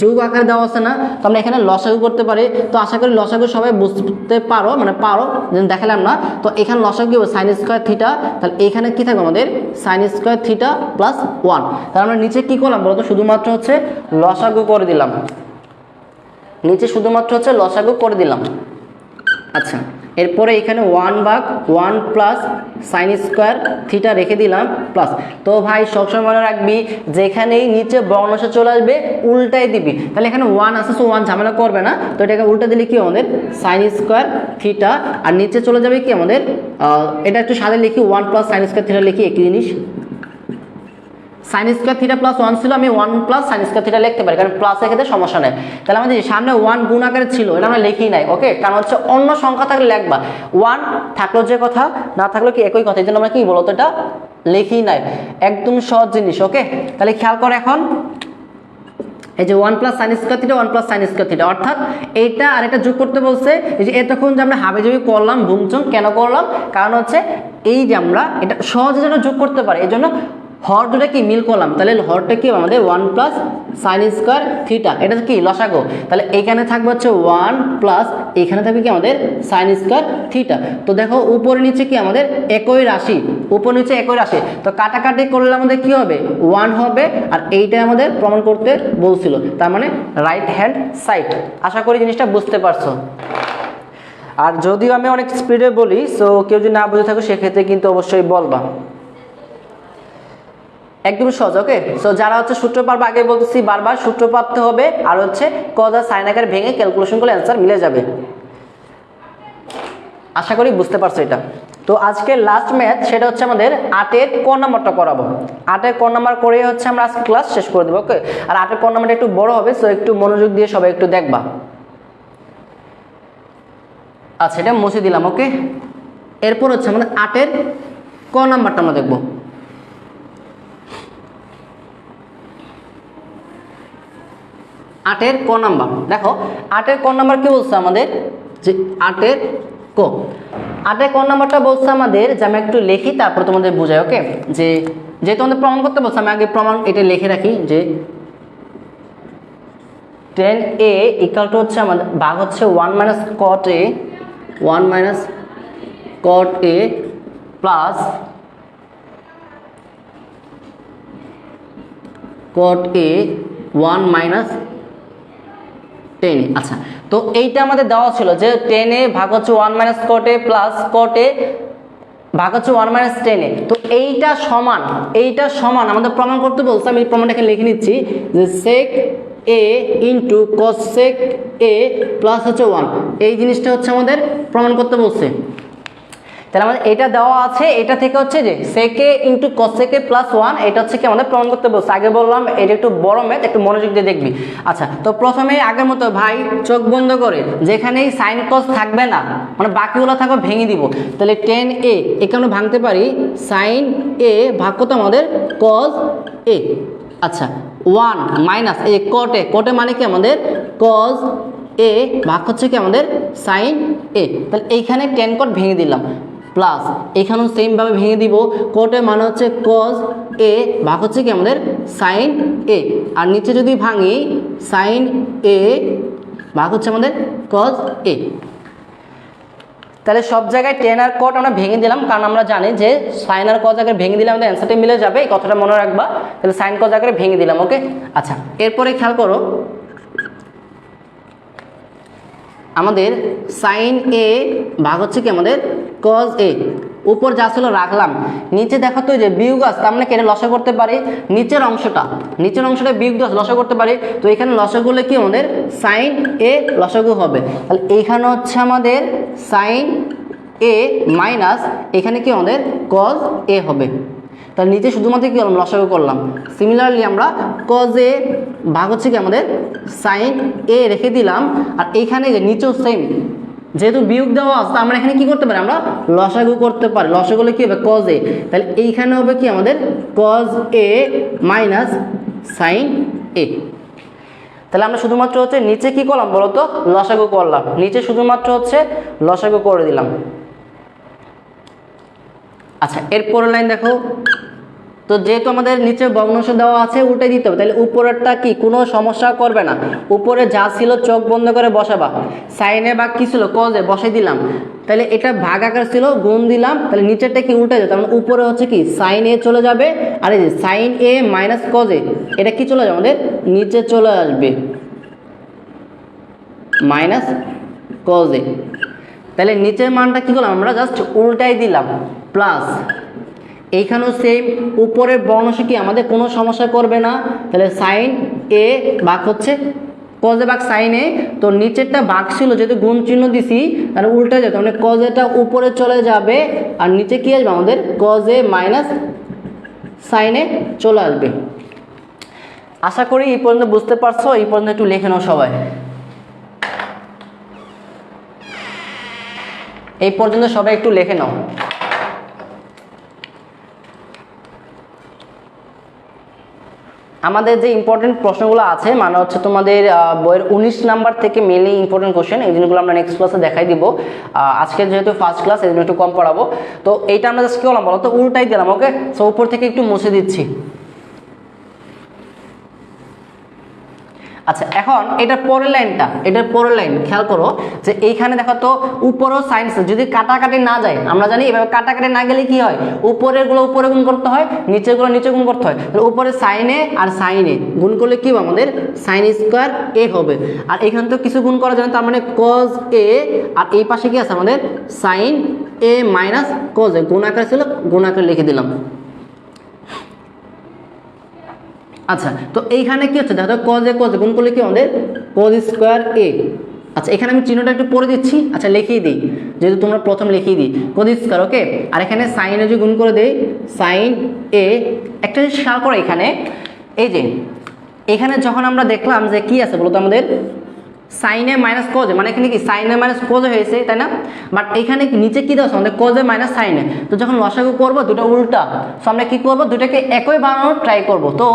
যোগ আকারে দেওয়া আছে না, তো আমরা এখানে লসাগু করতে পারি। তো আশা করি লসাগু সবাই বুঝতে পারো, মানে পারো, দেখালাম না। তো এখানে লসাগু কি হবে sin স্কয়ার থিটা, তাহলে এখানে কি থাকবে আমাদের sin স্কয়ার থিটা প্লাস 1। তাহলে আমরা নিচে কি করলাম বলো তো, শুধুমাত্র হচ্ছে লসাগু করে দিলাম, নিচে শুধুমাত্র হচ্ছে লসাগু করে দিলাম। আচ্ছা, এরপরে এখানে 1 ভাগ 1 প্লাস sin স্কয়ার থিটা রেখে দিলাম প্লাস। তো ভাই সবসময় মনে রাখবি যেখানেই নিচে ভগ্নাংশ চলে আসবে উল্টাই দিবি। তাহলে এখানে 1 আছে, সো 1 ঝামেলা করবে না, তো এটাকে উল্টা দিলে কি আমাদের sin স্কয়ার থিটা, আর নিচে চলে যাবে কি আমাদের এটা একটু সাদে লিখি 1 প্লাস sin স্কয়ার থিটা লিখি, একই জিনিস। sin স্কয়ার থিটা প্লাস 1 ছিল, আমি 1 প্লাস sin স্কয়ার থিটা লিখতে পারি, কারণ প্লাসের ক্ষেত্রে সমস্যা নেই। তাহলে আমাদের সামনে 1 গুণ আকারে ছিল, এটা আমরা লিখি নাই। ওকে, কারণ হচ্ছে অন্য সংখ্যা থাকলে লিখবা, 1 থাকলো যে কথা, না থাকলো কি একই কথা, এই জন্য আমরা কি বলতো এটা লিখি নাই, একদম সহজ জিনিস। ওকে, তাহলে খেয়াল করো এখন এই যে 1 plus sin square theta 1 plus sin square theta, অর্থাৎ এইটা আর এটা যোগ করতে বলছে। এই যে এতক্ষণ যে আমরা হাবিজাবি করলাম বুমচং কেন করলাম, কারণ হচ্ছে এই যে আমরা এটা সহজে যেন যোগ করতে পারি, এই জন্য হর দুটা কি মিল করলাম। তাহলে হরটা কি আমাদের 1 প্লাস sin স্কয়ার থিটা, এটা কি লসাগু, তাহলে এখানে থাকবে হচ্ছে 1 প্লাস এখানে থাকবে কি আমাদের sin স্কয়ার থিটা। তো দেখো উপরে নিচে কি আমাদের একই রাশি, উপর নিচে একই রাশি, তো কাটাকাটি করলে আমাদের কি হবে 1 হবে, আর এইটা আমাদের প্রমাণ করতে বলছিল, তার মানে রাইট হ্যান্ড সাইড। আশা করি জিনিসটা বুঝতে পারছো। আর যদিও আমি অনেক স্পিডে বলি, সো কেউ যদি না বুঝে থাকো সেক্ষেত্রে কিন্তু অবশ্যই বলবা। একদম সহজ। ওকে, সো যারা হচ্ছে সূত্র পারবে, আগে বলতেছি বারবার সূত্র পারতে হবে, আর হচ্ছে কজ আর সাইন আকারে ভেঙে ক্যালকুলেশন করলে অ্যান্সার মিলে যাবে। আশা করি বুঝতে পারছো এটা। তো আজকে লাস্ট ম্যাথ সেটা হচ্ছে আমাদের 8-এর ক নাম্বারটা করাবো। 8-এর ক নাম্বার করে হচ্ছে আমরা আজকে ক্লাস শেষ করে দেবো। ওকে, আর 8-এর ক নাম্বারটা একটু বড় হবে, সো একটু মনোযোগ দিয়ে সবাই একটু দেখবা। আচ্ছা, এটা মুছে দিলাম। ওকে, এরপর হচ্ছে আমাদের 8-এর ক নাম্বারটা আমরা দেখবো। 8-এর ক নাম্বার দেখো, 8-এর ক নাম্বার কি বলছে আমাদের যে 8-এর ক, 8-এর ক নাম্বারটা বলছে আমাদের যে আমি একটু লিখি তারপর তোমাদের বোঝাই। ওকে, যে যেহেতু আমাদের প্রমাণ করতে বলছে আমি আগে প্রমাণ এটা লিখে রাখি যে tan a ইকুয়াল টু হচ্ছে আমাদের ভাগ হচ্ছে 1 minus cot a 1 minus cot a plus cot a 1 minus tan a। আচ্ছা, তো এইটা আমাদের দেওয়া ছিল যে tan a ভাগ হচ্ছে 1 minus cot a plus cot a ভাগ হচ্ছে 1 মাইনাস tan a। তো এইটা সমান আমাদের প্রমাণ করতে বলছে, আমি প্রমাণটাকে লিখে নিচ্ছি যে sec a into cos sec a plus হচ্ছে 1, এই জিনিসটা হচ্ছে আমাদের প্রমাণ করতে বলছে। তাহলে আমাদের এটা দেওয়া আছে, এটা থেকে হচ্ছে যে sec a into cos sec a plus 1, এটা হচ্ছে কি আমাদের প্রমাণ করতে বলছে। আগে বললাম এটা একটু বড় ম্যাথ, একটু মনোযোগ দিয়ে দেখবি। আচ্ছা, তো প্রথমে আগের মতো ভাই চোখ বন্ধ করে যেখানেই সাইন কস থাকবে না মানে বাকিগুলো থাকবে ভেঙে দিব। তাহলে tan a একে আমরা ভাঙতে পারি সাইন a ভাগ কত আমাদের cos a। আচ্ছা, 1 মাইনাস এই cot a মানে কি আমাদের cos a ভাগ হচ্ছে কি আমাদের সাইন a। তাহলে এইখানে tan cot ভেঙে দিলাম প্লাস এখানেও সেম ভাবে ভেঙে দিব, cot a মানে হচ্ছে cos a ভাগ হচ্ছে কি আমাদের sin a, আর নিচে যদি ভাঙি sin a ভাগ হচ্ছে আমাদের cos a। তাহলে সব জায়গায় tan আর cot আমরা ভেঙে দিলাম, কারণ আমরা জানি যে sin আর cos আকারে ভেঙে দিলে আমাদের অ্যান্সারটা মিলে যাবে, এই কথাটা মনে রাখবা। তাহলে sin cos আকারে ভেঙে দিলাম, ওকে। আচ্ছা, এরপরে খেয়াল করো আমাদের sin a ভাগ হচ্ছে কি আমাদের cos a, উপর যা ছিল রাখলাম, নিচে দেখো তো যে বিয়োগ আছে, তার মানে কেটে লসা করতে পারি নিচের অংশটা বিয়োগ দিয়ে লসা করতে পারি। তো এখানে লসাগু হলে কি আমাদের sin a লসাগু হবে। তাহলে এইখানে হচ্ছে আমাদের sin a মাইনাস এখানে কি আমাদের cos a হবে। তাহলে নিচে শুধুমাত্র কি করলাম লসাগু করলাম। সিমিলারলি আমরা cos a ভাগ হচ্ছে কি আমাদের sin a রেখে দিলাম, আর এইখানে যে নিচেও সেম, যেহেতু বিয়োগ দেওয়া আছে আমরা এখানে কি করতে পারি আমরা লসাগু করতে পারি। লসাগু হলে কি হবে cos a, তাহলে এইখানে হবে কি আমাদের cos a minus sin a। তাহলে আমরা শুধুমাত্র হচ্ছে নিচে কি করলাম বলতো লসাগু করলাম, নিচে শুধুমাত্র হচ্ছে লসাগু করে দিলাম। আচ্ছা, এরপরের লাইন দেখো, তো যেহেতু আমাদের নিচে ভগ্নাংশ দেওয়া আছে উল্টে দিতে হবে, তাহলে উপরেরটা কি কোনো সমস্যা করবে না, উপরে যা ছিল চোখ বন্ধ করে বসাবা। সাইনে ভাগ কি ছিল cos a বসাই দিলাম, তাহলে এটা ভাগ আকার ছিল গুণ দিলাম, তাহলে নিচেরটা কি উল্টে যাবে, তার উপরে হচ্ছে কি sin a চলে যাবে, আর এই যে sin a minus cos a এটা কি চলে যাবে আমাদের নিচে চলে আসবে মাইনাস cos a। তাহলে নিচের মানটা কি করলাম আমরা জাস্ট উল্টাই দিলাম প্লাস এইখানেও সেম, উপরের বর্ণাংশ কি আমাদের কোনো সমস্যা করবে না। তাহলে sin a ভাগ হচ্ছে cos a ভাগ sin a, তো নিচেরটা ভাগ ছিল যেহেতু গুণ চিহ্ন দিছি তাহলে উল্টে যেত, মানে cos a টা উপরে চলে যাবে আর নিচে কি আসবে আমাদের cos a minus sin a চলে আসবে। আশা করি এই পর্যন্ত বুঝতে পারছো, এই পর্যন্ত একটু লিখে নাও সবাই, এই পর্যন্ত সবাই একটু লিখে নাও। আমাদের যে ইম্পর্টেন্ট প্রশ্নগুলো আছে মানে হচ্ছে তোমাদের বইয়ের 19 নাম্বার থেকে মেনলি ইম্পর্টেন্ট কোশ্চেন, এই জিনিসগুলো আমরা নেক্সট ক্লাসে দেখাই দিব। আজকে যেহেতু ফার্স্ট ক্লাস এই জন্য একটু কম পড়াবো, তো এইটা আমরা জাস্ট কি করলাম বলো তো উল্টাই দিলাম, ওকে। সো উপর থেকে একটু মুছে দিচ্ছি। আচ্ছা, এখন এটার পরের লাইন খেয়াল করো যে এইখানে দেখো তো উপরেও সাইন যদি কাটাকাটি না যায়, আমরা জানি এভাবে কাটাকাটি না গেলে কি হয় উপরের গুলো উপরে গুণ করতে হয়, নিচের গুলো নিচে গুণ করতে হয়। তাহলে উপরে সাইনে আর সাইনে গুণ করলে কি হবে আমাদের সাইন স্কোয়ার a হবে, আর এখানে তো কিছু গুণ করা যায় না, তার মানে cos a, আর এই পাশে কি আছে আমাদের sine a minus cos a, গুণ আকার ছিল গুণ আকার লিখে দিলাম। আচ্ছা, তো এইখানে কি হচ্ছে দেখো cos a গুণ করলে কি আমাদের cos স্কোয়ার a। আচ্ছা, এখানে আমি চিহ্নটা একটু পরে দিচ্ছি, আচ্ছা লিখিয়ে দিই যেহেতু তোমরা প্রথম লিখিয়ে দিই cos স্কোয়ার, ওকে। আর এখানে সাইন a যদি গুণ করে দেই সাইন a, একটা জিনিস খেয়াল করো এখানে, এই যে এখানে যখন আমরা দেখলাম যে কি আছে বলতো আমাদের sine A minus cos a, মানে এখানে কি sine A minus cos a হয়েছে তাই না, বাট এখানে নিচে কি দেওয়া আছে আমাদের cos a মাইনাস সাইন এ। তো যখন লসাগু করবো দুটো উল্টা, সো আমরা কি করবো দুটাকে একই বানানোর ট্রাই করব। তো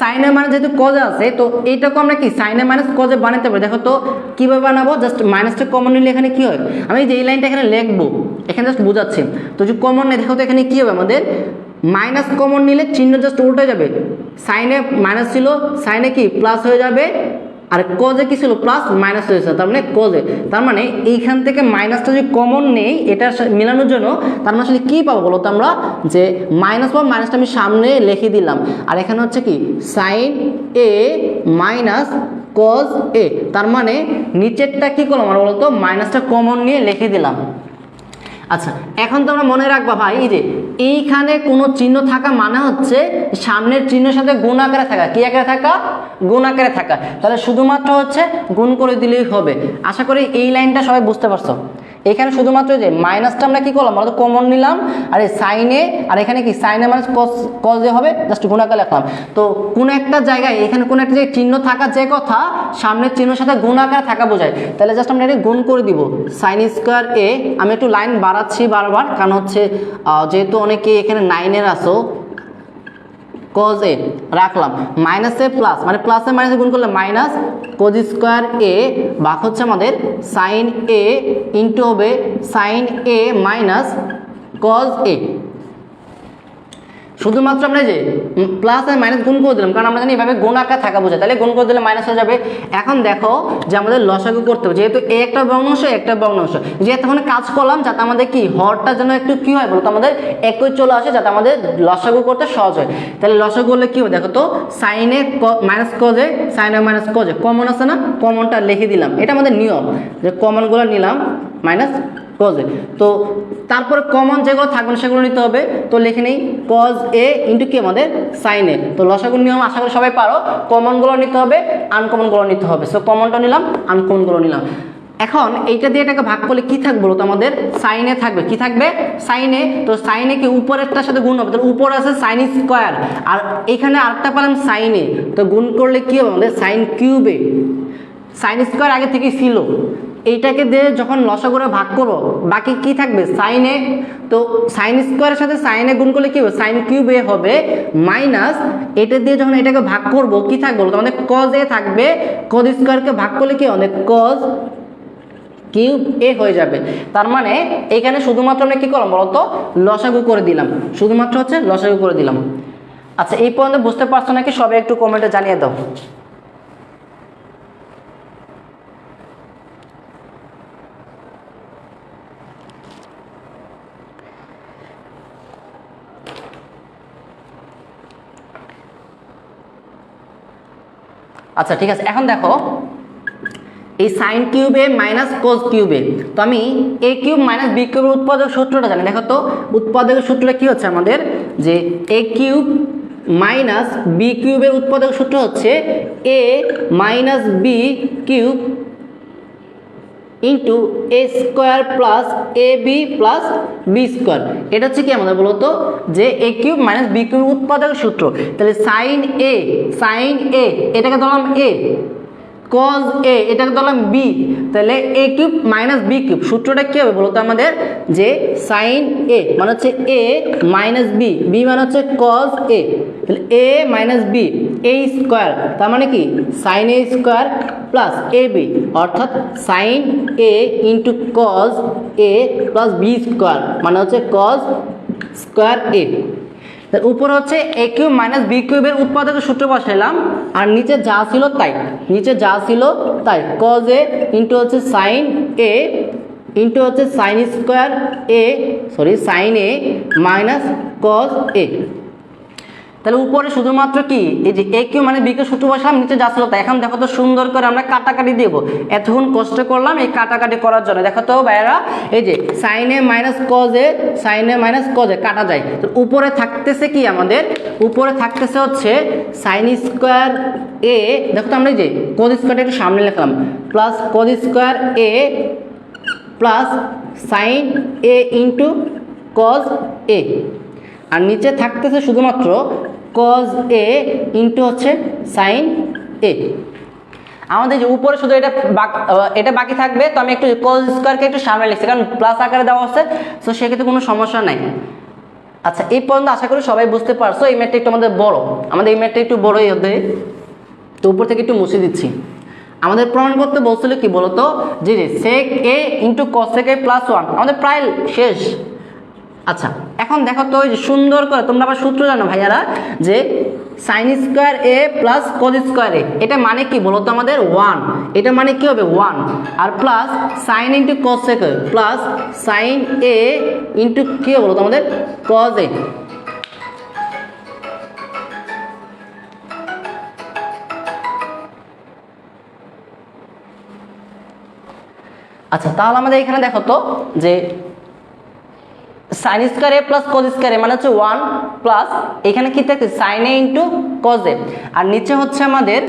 সাইন এ মানে যেহেতু cos a আছে তো এইটাকে আমরা কি sine A minus cos a বানাতে পারি। দেখো তো কিভাবে বানাবো, জাস্ট মাইনাসটা কমন নিলে এখানে কি হয়, আমি যে এই লাইনটা এখানে লিখবো এখানে জাস্ট বোঝাচ্ছি, তো যদি কমন নেই দেখো তো এখানে কি হবে আমাদের মাইনাস কমন নিলে চিহ্ন জাস্ট উল্টে যাবে, সাইনে মাইনাস ছিল সাইনে কি প্লাস হয়ে যাবে, আর কজে কি ছিল প্লাস মাইনাস হয়েছে, তার মানে কজে, তার মানে এইখান থেকে মাইনাসটা যদি কমন নেই এটা মেলানোর জন্য, তার মানে আসলে কী পাবো বলো তো আমরা, যে মাইনাস বা মাইনাসটা আমি সামনে লিখে দিলাম, আর এখানে হচ্ছে কি sine A minus cos A, তার মানে নিচেরটা কী করলাম আমরা বলতো মাইনাসটা কমন নিয়ে লিখে দিলাম। আচ্ছা এখন তোমরা মনে রাখবা ভাই, এই যে এইখানে কোনো চিহ্ন থাকা মানে হচ্ছে সামনের চিহ্নের সাথে গুণ আকারে থাকা, কি আকারে থাকা, গুণ আকারে থাকা, তাহলে শুধুমাত্র হচ্ছে গুণ করে দিলেই হবে। আশা করি এই লাইনটা সবাই বুঝতে পারছো। এখানে শুধুমাত্র যে মাইনাসটা আমরা কি করলাম, আমরা তো কমন নিলাম, আর এই সাইনে, আর এখানে কি সাইনে মাইনাস কজে হবে, জাস্ট গুণাকার লিখলাম। তো কোনো একটা জায়গায় এখানে কোনো একটা জায়গায় চিহ্ন থাকা যে কথা সামনের চিহ্নের সাথে গুণ আকারে থাকা বোঝায়, তাহলে জাস্ট আমরা এটা গুণ করে দিব সাইন স্কোয়ার এ। আমি একটু লাইন বাড়াচ্ছি বারবার, কারণ হচ্ছে যেহেতু অনেকে এখানে 9-এর আসো, কজ এ রাখলাম, মাইনাসে প্লাস, মানে প্লাসে মাইনাসে গুণ করলে মাইনাস কজ স্কোয়ার এ ভাগ হচ্ছে আমাদের সাইন এ ইন্টু হবে sine A minus cos A. শুধুমাত্র আমরা যে প্লাস আর মাইনাস গুণ করে দিলাম, কারণ আমরা জানি এভাবে গুণ আকার থাকা বোঝায়, তাহলে গুণ করে দিলে মাইনাস হয়ে যাবে। এখন দেখো যে আমাদের লসাগু করতে হবে, যেহেতু এ একটা ভগ্নাংশ একটা ভগ্নাংশ, যে এতক্ষণে কাজ করলাম যাতে আমাদের কি হরটা যেন একটু কি হয় বলতো আমাদের একই চলে আসে, যাতে আমাদের লসাগু করতে সহজ হয়। তাহলে লসাগু করলে কি হবে দেখো তো, সাইনে মাইনাস কজে, সাইনে মাইনাস কজে কমন আছে না, কমনটা লিখে দিলাম, এটা আমাদের নিয়ম যে কমনগুলো নিলাম মাইনাস কজে। তো তারপরে কমন যেগুলো থাকবে সেগুলো নিতে হবে, তো লিখে নেই কজ এ ইন্টু কি আমাদের সাইন এ। তো লসাগুর নিয়ম আশা করি সবাই পারো, কমনগুলো নিতে হবে আনকমনগুলো নিতে হবে, সো কমনটা নিলাম আনকমনগুলো নিলাম। এখন এইটা দিয়ে এটাকে ভাগ করলে কি থাকবে বলো তো, আমাদের সাইনে থাকবে, কি থাকবে সাইনে, তো সাইনে কি উপরেরটার সাথে গুণ হবে, তাহলে উপরে আছে সাইন স্কোয়ার, আর এখানে আরেকটা পেলাম সাইনে, তো গুণ করলে কি হবে আমাদের সাইন কিউবে, সাইন স্কোয়ার আগে থেকে ছিল, এইটাকে দিয়ে যখন লসাগুরে ভাগ করবো বাকি কি থাকবে সাইনে, তো সাইন স্কোয়ারের সাথে সাইনে গুণ করলে কি হবে সাইন কিউব এ হবে, মাইনাস এটা দিয়ে যখন এটাকে ভাগ করব কি থাকবে বলতো আমাদের কজ এ থাকবে, কজ স্কোয়ারকে ভাগ করলে কি আমাদের কজ কিউব এ হয়ে যাবে। তার মানে এখানে শুধুমাত্র আমরা কি করলাম বলতো লসাগু করে দিলাম, শুধুমাত্র হচ্ছে লসাগু করে দিলাম। আচ্ছা এই পর্যন্ত বুঝতে পারছো নাকি, সবাই একটু কমেন্টে জানিয়ে দাও। আচ্ছা ঠিক আছে, এখন দেখো এই সাইন কিউবে মাইনাস কোজ কিউবে, তো আমি এ কিউব মাইনাস বি কিউবের উৎপাদক সূত্রটা জানি। দেখো তো উৎপাদকের সূত্রটা কি হচ্ছে আমাদের, যে এ কিউব মাইনাস বি কিউবের উৎপাদক সূত্র হচ্ছে এ minus B cube into A square plus A B plus B square. এটা হচ্ছে কি আমাদের বলতো যে এ কিউব মাইনাস বি কিউব উৎপাদক সূত্র, তাহলে সাইন এ এটাকে ধরলাম এ, কজ এ এটাকে ধরলাম বি, তাহলে এ কিউব মাইনাস বি কিউব, সূত্রটা কি হবে বলতো আমাদের, যে সাইন এ মানে হচ্ছে এ মাইনাস বি, বি মানে হচ্ছে কজ এ, তাহলে A minus B A square, তার মানে কি sine A square plus A B, অর্থাৎ sine A into cos A plus B square, মানে হচ্ছে কজ স্কোয়ার এ। উপরে হচ্ছে এ কিউব মাইনাস বি কিউবের উৎপাদকের সূত্র বসাইলাম, আর নিচে যা ছিল তাই, নিচে যা ছিল তাই, কজ এ ইন্টু হচ্ছে সাইন এ ইন্টু হচ্ছে sine square A, sorry sine A minus cos A. তাহলে উপরে শুধুমাত্র কি এই যে এ কিউ মানে বি কিউ সূত্র বসালাম, নিচে যা ছিল তাই। এখন দেখো তো সুন্দর করে আমরা কাটাকাটি দেবো, এতক্ষণ কষ্ট করলাম এই কাটাকাটি করার জন্য। দেখো তো ভাইয়েরা, এই যে সাইনে মাইনাস কজ এ, সাইনে মাইনাস কজ এ কাটা যায়, তো উপরে থাকতেছে কি আমাদের, উপরে থাকতেছে হচ্ছে সাইন স্কোয়ার এ, দেখো তো আমরা এই যে কজ স্কোয়ারটা একটু সামনে লিখলাম, plus cos square A plus sine A into cos A, আর নিচে থাকতেছে শুধুমাত্র কজ এ ইন্টু হচ্ছে সাইন এ। আমাদের যে উপরে শুধু এটা বাকি থাকবে, তো আমি একটু কজ স্কোয়ারকে একটু সামনে লিখছি কারণ প্লাস আকারে দেওয়া আছে, তো সেক্ষেত্রে কোনো সমস্যা নাই। আচ্ছা এই পর্যন্ত আশা করি সবাই বুঝতে পারছো। এই ম্যাথটা একটু আমাদের বড়, আমাদের এই ম্যাথটা একটু বড়ই হতে, তো উপর থেকে একটু মুছে দিচ্ছি। আমাদের প্রমাণ করতে বলছিল কি বলতো, যে সেক এ ইন্টু কস সেক এ প্লাস 1, আমাদের প্রায় শেষ। আচ্ছা এখন দেখো তো ওই যে সুন্দর করে তোমরা আবার সূত্র জানো ভাইয়ারা যে sine square A plus cos square এ, এটা মানে কি বলো তো আমাদের 1, এটা মানে কি হবে 1, আর plus sine into cosec plus sine A into কি বলো তো আমাদের কজ এ। আচ্ছা তাহলে আমাদের এখানে দেখো তো যে sine square A plus cos square A মানে হচ্ছে 1 প্লাস এখানে কি থাকছে sine A into cos A, আর নিচে হচ্ছে আমাদের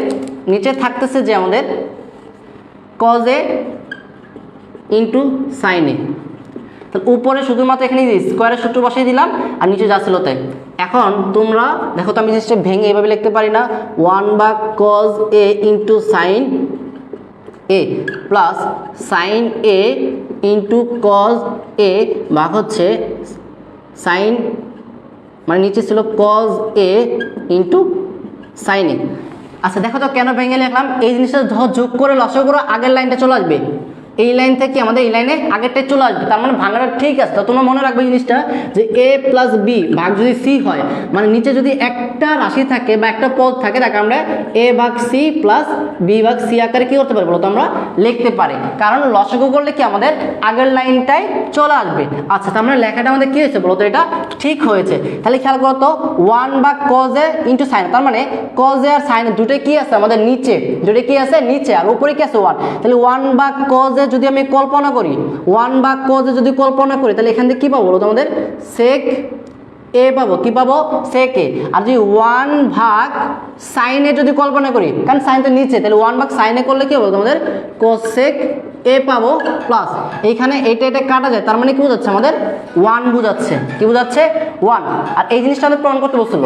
নিচে থাকতেছে যে আমাদের cos A into sine A. তাহলে উপরে শুধুমাত্র এখানে স্কোয়ারের সূত্র বসিয়ে দিলাম আর নিচে যা ছিল তাই। এখন তোমরা দেখো তো আমি জিনিসটা ভেঙে এভাবে লিখতে পারি না, 1 বা cause A into sine A plus sine A into cos এ ভাগ হচ্ছে সাইন মানে নিচে ছিল কজ এ ইন্টু সাইন এ। আচ্ছা দেখো তো কেন ভেঙে লিখলাম, এই জিনিসটা ধর যোগ করে লসাগু করে আগের লাইনটা চলে আসবে, এই লাইন থেকে আমাদের এই লাইনে আগেরটাই চলে আসবে, তার মানে ভাঙাটা ঠিক আছে। তো তোমরা মনে রাখবে জিনিসটা যে এ প্লাস বি ভাগ যদি সি হয় মানে নিচে যদি একটা রাশি থাকে বা একটা পদ থাকে তাকে আমরা এ ভাগ সি প্লাস বি ভাগ সি আকারে কি করতে পারি বলো তো আমরা লিখতে পারি, কারণ লসাগু করলে কি আমাদের আগের লাইনটাই চলে আসবে। আচ্ছা তার মানে লেখাটা আমাদের কি হয়েছে বলো তো এটা ঠিক হয়েছে। তাহলে খেয়াল করো তো 1 বা কজ এ ইন্টু সাইন, তার মানে কজ এ আর সাইন দুটোই কি আছে আমাদের নিচে, দুটোই কি আছে নিচে আর উপরে কি আছে 1। তাহলে 1 বা কজ এ যদি আমি কল্পনা করি 1 বা কজ এ যদি কল্পনা করি তাহলে এখান থেকে কি পাবো বলো তো আমাদের সেক এ পাবো, কি পাবো সেক এ। আর যদি 1 ভাগ সাইন এ যদি কল্পনা করি কারণ সাইন তো নিচে, তাহলে 1 ভাগ সাইন এ করলে কি হবে তোমাদের কোসেক এ পাবো প্লাস এইখানে এটা এটা কাটা যায়, তার মানে কি বোঝাচ্ছে আমাদের 1 বোঝাচ্ছে, কি বোঝাচ্ছে 1। আর এই জিনিসটা আমাদের প্রমাণ করতে বলছিল।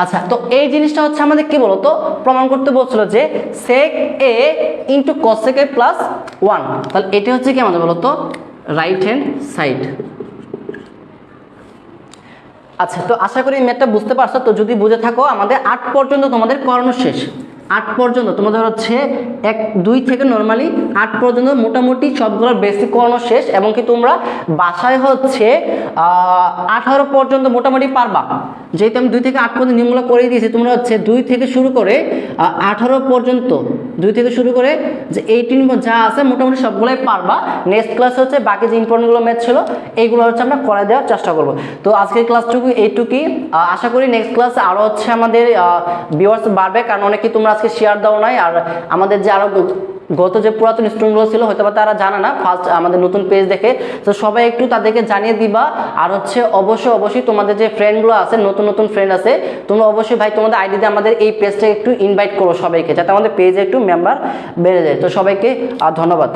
আচ্ছা তো এই জিনিসটা হচ্ছে আমাদের কি বলতো প্রমাণ করতে বলছিল যে সেক এ ইন্টু কসেক এ প্লাস 1, তাহলে এটা হচ্ছে কি আমাদের বলতো রাইট হ্যান্ড সাইড। আচ্ছা তো আশা করি ম্যাথটা বুঝতে পারছো। তো যদি বুঝে থাকো আমাদের 8 পর্যন্ত তোমাদের করানো শেষ, 8 পর্যন্ত তোমাদের হচ্ছে 1 2 থেকে নর্মালি 8 পর্যন্ত মোটামুটি সবগুলোর বেসিক করানো শেষ, এবং কি তোমরা বাসায় হচ্ছে 18 পর্যন্ত মোটামুটি পারবা, যেহেতু আমি 2 থেকে 8 পর্যন্ত নিয়মগুলো করে দিয়েছি। তোমরা হচ্ছে 2 থেকে শুরু করে 18 পর্যন্ত 2 থেকে শুরু করে যে 18 যা আছে মোটামুটি সবগুলোই পারবা। নেক্সট ক্লাস হচ্ছে বাকি যে ইম্পর্টেন্টগুলো ম্যাথ ছিল এইগুলো হচ্ছে আমরা করে দেওয়ার চেষ্টা করবো। তো আজকের ক্লাসটুকু এইটুকুই, আশা করি নেক্সট ক্লাসে আরও হচ্ছে আমাদের ভিউয়ার্স বাড়বে, কারণ অনেকে তোমরা আজকে শেয়ার দাও নাই, আর আমাদের যে আরও গত যে পুরাতন স্টুডেন্টগুলো ছিল হয়তো বা তারা জানে না ফার্স্ট আমাদের নতুন পেজ দেখে, তো সবাই একটু তাদেরকে জানিয়ে দিবা। আর হচ্ছে অবশ্যই তোমাদের যে ফ্রেন্ডগুলো আছে নতুন নতুন ফ্রেন্ড আছে তোমরা অবশ্যই ভাই তোমাদের আইডি দিয়ে আমাদের এই পেজটা একটু ইনভাইট করো সবাইকে, যাতে আমাদের পেজে একটু মেম্বার বেড়ে যায়। তো সবাইকে ধন্যবাদ।